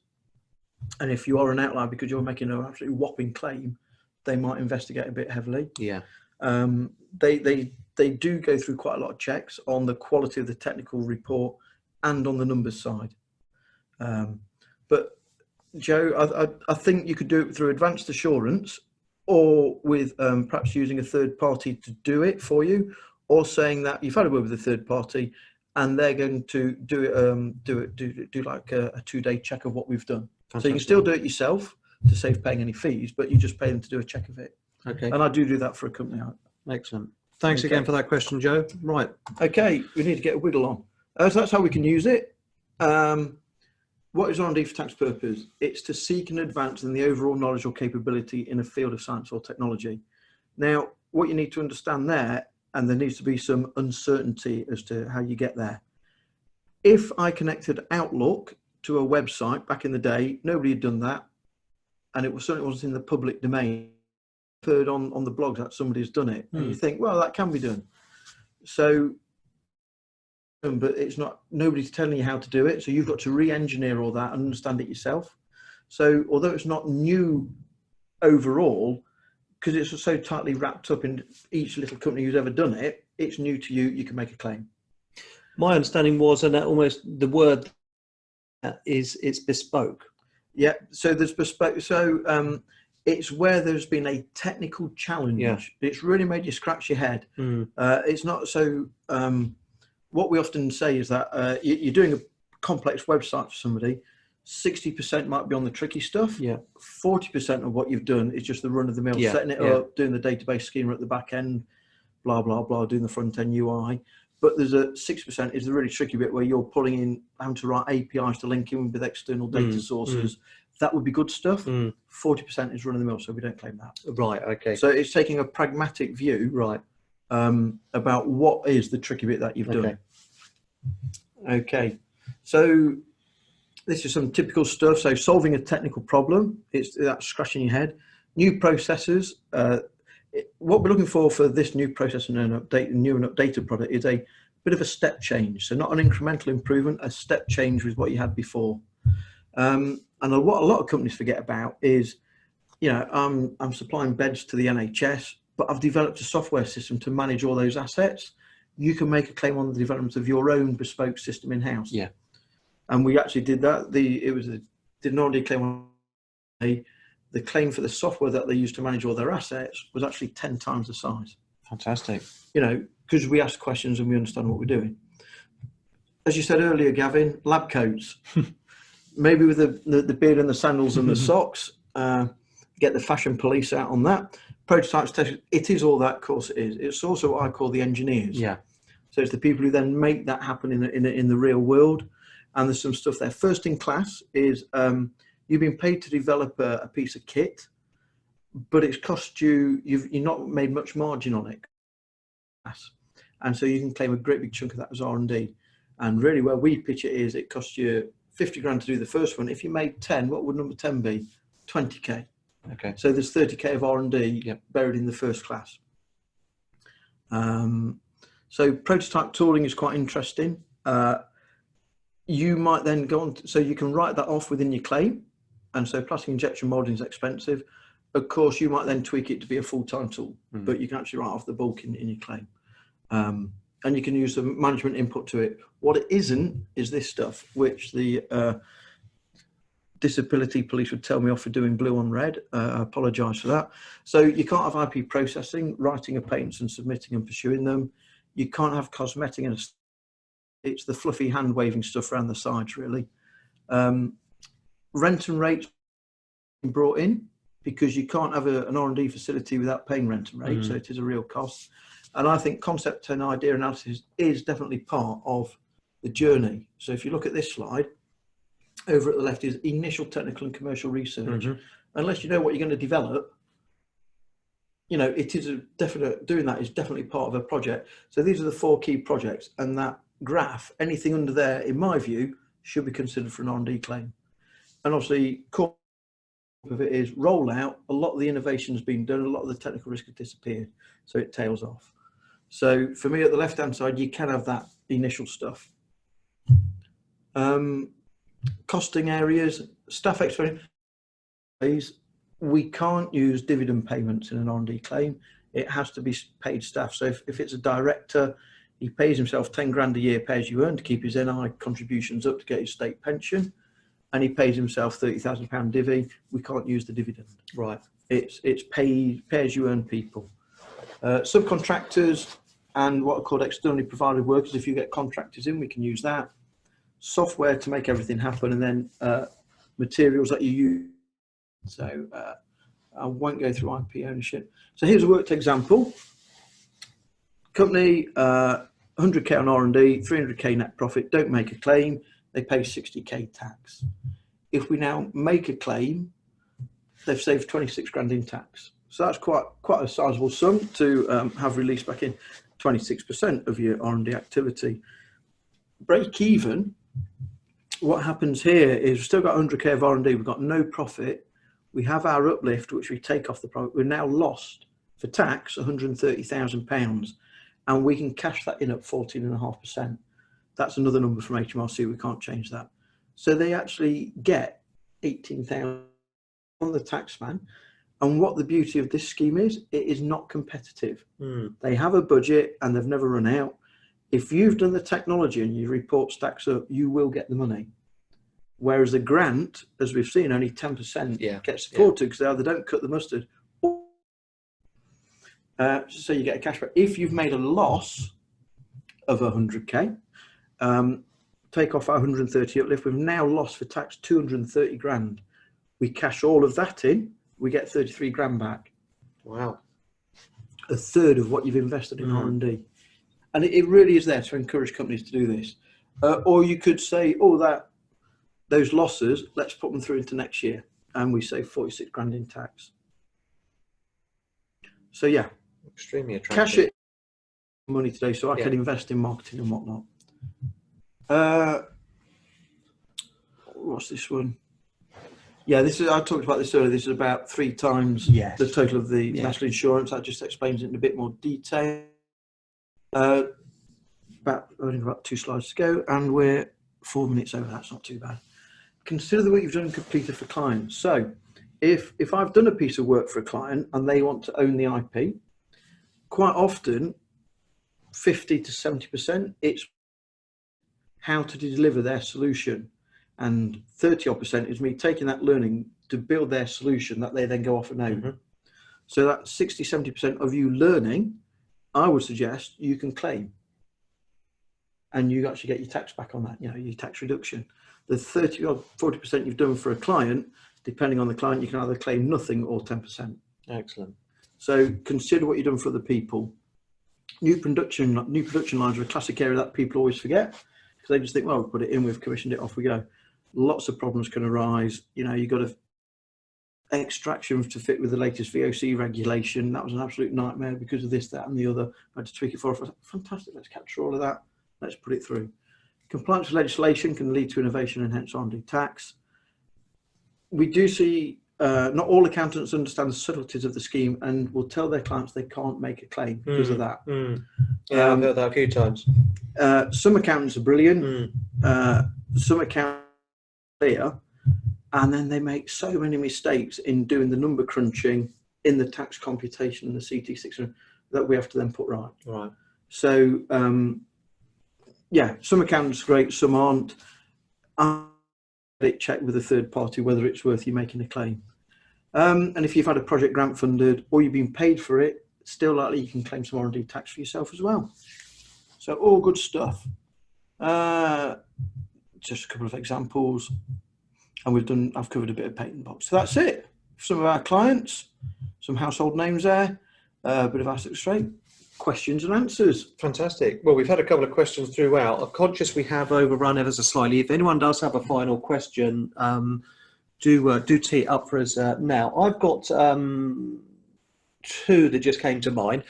And if you are an outlier because you're making an absolutely whopping claim, they might investigate a bit heavily.
Yeah.
They do go through quite a lot of checks on the quality of the technical report and on the numbers side. But Joe, I think you could do it through advanced assurance, or with perhaps using a third party to do it for you, or saying that you've had a word with a third party and they're going to do like a 2-day check of what we've done. Fantastic. So you can still do it yourself to save paying any fees, but you just pay them to do a check of it. Okay. And I do that for a company.
Excellent. Thanks again for that question, Joe. Right.
Okay, we need to get a wiggle on. So that's how we can use it. What is R&D for tax purpose? It's to seek and advance in the overall knowledge or capability in a field of science or technology. Now, what you need to understand there, and there needs to be some uncertainty as to how you get there. If I connected Outlook to a website back in the day, nobody had done that, and it certainly wasn't in the public domain. I've heard on the blogs that somebody's done it, and you think, well, that can be done. So, but it's not, nobody's telling you how to do it, so you've got to re-engineer all that and understand it yourself. So although it's not new overall, because it's so tightly wrapped up in each little company who's ever done it, it's new to you, you can make a claim.
My understanding was, and that almost the word is, it's bespoke.
Yeah, so there's bespoke. So it's where there's been a technical challenge. Yeah. It's really made you scratch your head. It's not so. What we often say is that you're doing a complex website for somebody. 60% might be on the tricky stuff. Yeah. 40% of what you've done is just the run of the mill, setting it up, doing the database schema at the back end, blah blah blah, doing the front end UI. But there's a 6% is the really tricky bit where you're pulling in, having to write APIs to link in with external data sources. That would be good stuff. 40% is run of the mill, so we don't claim that.
Right. Okay.
So it's taking a pragmatic view, right, about what is the tricky bit that you've done. Okay. So this is some typical stuff. So solving a technical problem, that's scratching your head. New processes. What we're looking for this new process and new and updated product is a bit of a step change. So not an incremental improvement, a step change with what you had before. And what a lot of companies forget about is, you know, I'm supplying beds to the NHS, but I've developed a software system to manage all those assets. You can make a claim on the development of your own bespoke system in-house. Yeah. And we actually did that. Did an R&D claim on the claim for the software that they used to manage all their assets was actually 10 times the size.
Fantastic.
You know, because we ask questions and we understand what we're doing. as you said earlier, Gavin, lab coats, maybe with the beard and the sandals and the socks, get the fashion police out on that. Prototypes testing, it is all that, of course it is. It's also what I call the engineers.
Yeah.
So it's the people who then make that happen in the real world. And there's some stuff there. First in class is you've been paid to develop a piece of kit, but it's cost you've not made much margin on it. And so you can claim a great big chunk of that as R&D. And really where we pitch it is it costs you 50 grand to do the first one. If you made 10, what would number 10 be? 20k.
Okay.
So there's 30k of R&D buried in the first class. So prototype tooling is quite interesting. You might then go on, so you can write that off within your claim. And so plastic injection molding is expensive. Of course, you might then tweak it to be a full-time tool, but you can actually write off the bulk in your claim. And you can use the management input to it. What it isn't is this stuff, which the disability police would tell me off for doing blue on red. I apologise for that. So you can't have IP processing, writing of patents and submitting and pursuing them. You can't have cosmetic, and it's the fluffy hand waving stuff around the sides, really. Rent and rates brought in because you can't have an R&D facility without paying rent and rate, so it is a real cost. And I think concept and idea analysis is definitely part of the journey. So if you look at this slide, over at the left is initial technical and commercial research. Unless you know what you're going to develop, you know, it is a definite, doing that is definitely part of a project. So these are the 4 key projects, and that graph, anything under there, in my view, should be considered for an R&D claim. And obviously, core of it is rollout. A lot of the innovation has been done, a lot of the technical risk has disappeared, so it tails off. So for me, at the left-hand side, you can have that initial stuff. Costing areas, staff experience. We can't use dividend payments in an R&D claim. It has to be paid staff. So if it's a director, he pays himself 10 grand a year, pay as you earn, to keep his NI contributions up to get his state pension, and he pays himself £30,000 divvy. We can't use the dividend.
Right.
It's pay as you earn people. Subcontractors and what are called externally provided workers. If you get contractors in, we can use that. Software to make everything happen, and then materials that you use. So I won't go through IP ownership. So here's a worked example. Company, 100k on R&D, 300k net profit, don't make a claim, they pay 60k tax. If we now make a claim, they've saved 26 grand in tax. So that's quite a sizable sum to have released back in. 26% of your R&D activity. Break even, what happens here is we've still got 100k of R&D, we've got no profit. We have our uplift, which we take off the profit. We're now lost for tax £130,000, and we can cash that in at 14.5%. That's another number from HMRC. We can't change that. So they actually get 18,000 on the tax man. And what the beauty of this scheme is, it is not competitive. They have a budget and they've never run out. If you've done the technology and your report stacks up, you will get the money. Whereas a grant, as we've seen, only 10% gets supported because they either don't cut the mustard. So you get a cashback. If you've made a loss of 100k, take off our 130 uplift, we've now lost for tax 230 grand. We cash all of that in, we get 33 grand back. Wow. A third of what you've invested in R&D. And it really is there to encourage companies to do this. Or you could say, those losses, let's put them through into next year. And we save 46 grand in tax. So yeah.
Extremely attractive.
Cash it money today so I can invest in marketing and whatnot. What's this one? Yeah, this is, I talked about this earlier. This is about 3 times the total of the national insurance. That just explains it in a bit more detail. Only about 2 slides to go, and we're 4 minutes over. That's not too bad. Consider the work you've done and completed for clients. So if I've done a piece of work for a client and they want to own the IP, quite often 50 to 70%, it's how to deliver their solution. And 30% is me taking that learning to build their solution that they then go off and own. So that 60, 70% of you learning, I would suggest you can claim. and you actually get your tax back on that, you know, your tax reduction. The 30 or 40% you've done for a client, depending on the client, you can either claim nothing or 10%.
Excellent.
So consider what you've done for other people. New production lines are a classic area that people always forget, because they just think, well, we've put it in, we've commissioned it, off we go. Lots of problems can arise. You know, you've got to extractions to fit with the latest VOC regulation. That was an absolute nightmare because of this, that, and the other. I had to tweak it for us. Fantastic, let's capture all of that. Let's put it through. Compliance with legislation can lead to innovation and hence R&D tax. We do see not all accountants understand the subtleties of the scheme and will tell their clients they can't make a claim because of that.
Yeah, I've heard that a few times.
Some accountants are brilliant. Some accountants are clear, and then they make so many mistakes in doing the number crunching in the tax computation and the CT600 that we have to then put right.
Right.
So, yeah, some accountants are great, some aren't. It check with a third party whether it's worth you making a claim. And if you've had a project grant funded or you've been paid for it, still likely you can claim some R&D tax for yourself as well. So all good stuff. Just a couple of examples, and I've covered a bit of patent box. So that's it. Some of our clients, some household names there, a bit of our straight questions and answers.
Fantastic. Well, we've had a couple of questions throughout. I'm conscious we have overrun ever so slightly. If anyone does have a final question, do tee it up for us now. I've got two that just came to mind.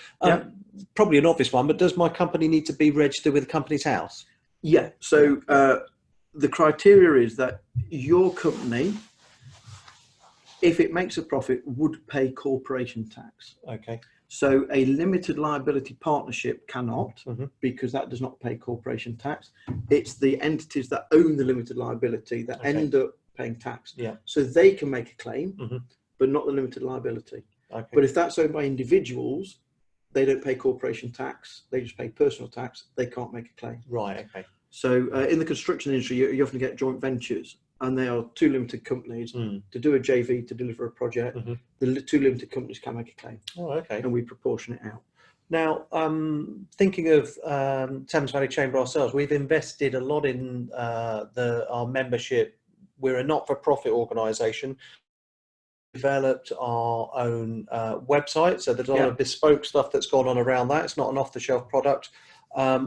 Probably an obvious one, but does my company need to be registered with the Companies House?
Yeah. So the criteria is that your company, if it makes a profit, would pay corporation tax.
Okay.
So a limited liability partnership cannot, because that does not pay corporation tax. It's the entities that own the limited liability that end up paying tax.
Yeah.
So they can make a claim, but not the limited liability.
Okay.
But if that's owned by individuals, they don't pay corporation tax. They just pay personal tax. They can't make a claim.
Right. Okay.
So in the construction industry, you often get joint ventures, and they are two limited companies to do a JV to deliver a project. The two limited companies can make a claim.
Oh, okay.
And we proportion it out.
Now, thinking of Thames Valley Chamber ourselves, we've invested a lot in our membership. We're a not-for-profit organisation. Developed our own website, so there's a lot of bespoke stuff that's gone on around that. It's not an off-the-shelf product.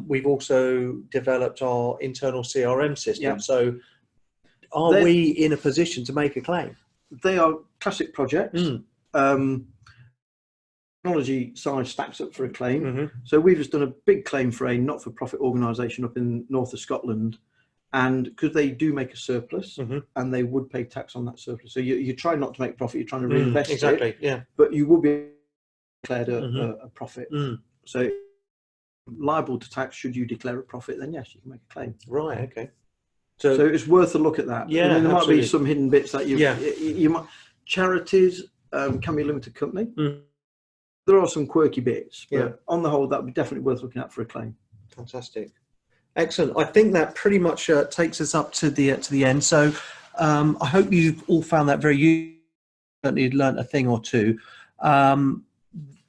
We've also developed our internal CRM system. So are we in a position to make a claim?
They are classic projects. Technology side stacks up for a claim. So we've just done a big claim for a not-for-profit organisation up in north of Scotland, and because they do make a surplus and they would pay tax on that surplus. So you try not to make profit, you're trying to reinvest it.
Yeah.
But you will be declared a profit. So liable to tax should you declare a profit, then yes, you can make a claim.
Right. Okay.
So it's worth a look at that.
Yeah,
I mean, there
absolutely.
might be some hidden bits that you might. Charities can be a limited company. There are some quirky bits, but on the whole, that would be definitely worth looking at for a claim.
Fantastic. Excellent. I think that pretty much takes us up to the end. So I hope you've all found that very useful. Certainly learnt a thing or two.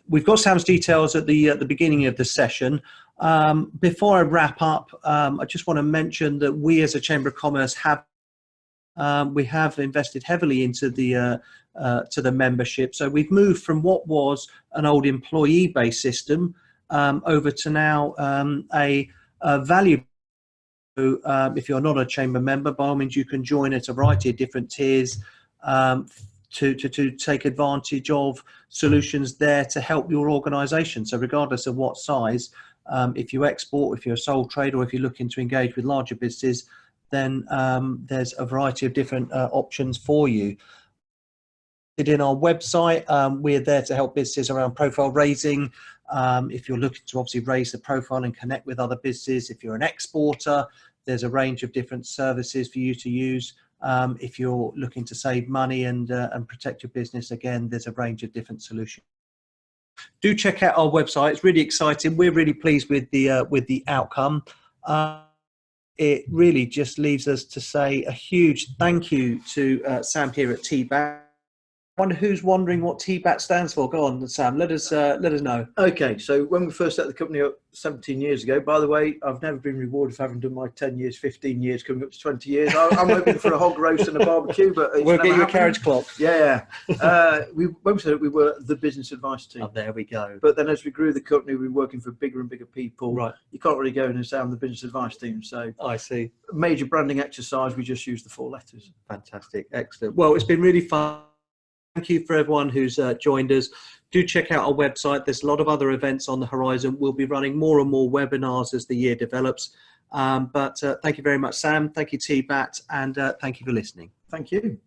We've got Sam's details at the beginning of the session. Before I wrap up, I just want to mention that we as a Chamber of Commerce have invested heavily into the membership. So we've moved from what was an old employee-based system over to now a value. If you're not a chamber member, by all means you can join at a variety of different tiers to take advantage of solutions there to help your organisation. So regardless of what size, if you export, if you're a sole trader, or if you're looking to engage with larger businesses, then there's a variety of different options for you. In our website, we're there to help businesses around profile raising. If you're looking to obviously raise the profile and connect with other businesses, if you're an exporter, there's a range of different services for you to use. If you're looking to save money and protect your business, again, there's a range of different solutions. Do check out our website. It's really exciting. We're really pleased with the outcome. It really just leaves us to say a huge thank you to Sam here at TBAT. One who's wondering what TBAT stands for, go on, Sam. Let us know.
Okay, so when we first set the company up 17 years ago, by the way, I've never been rewarded for having done my 10 years, 15 years, coming up to 20 years. I'm hoping for a hog roast and a barbecue, but it's
we'll get you
happening.
a carriage clock.
Yeah. When we said it, we were the business advice team.
Oh, there we go.
But then as we grew the company, we were working for bigger and bigger people.
Right.
You can't really go in and say I'm the business advice team. So
I see.
Major branding exercise, we just use the 4 letters.
Fantastic. Excellent. Well, it's been really fun. Thank you for everyone who's joined us. Do check out our website. There's a lot of other events on the horizon. We'll be running more and more webinars as the year develops. But thank you very much, Sam. Thank you, TBAT, and thank you for listening.
Thank you.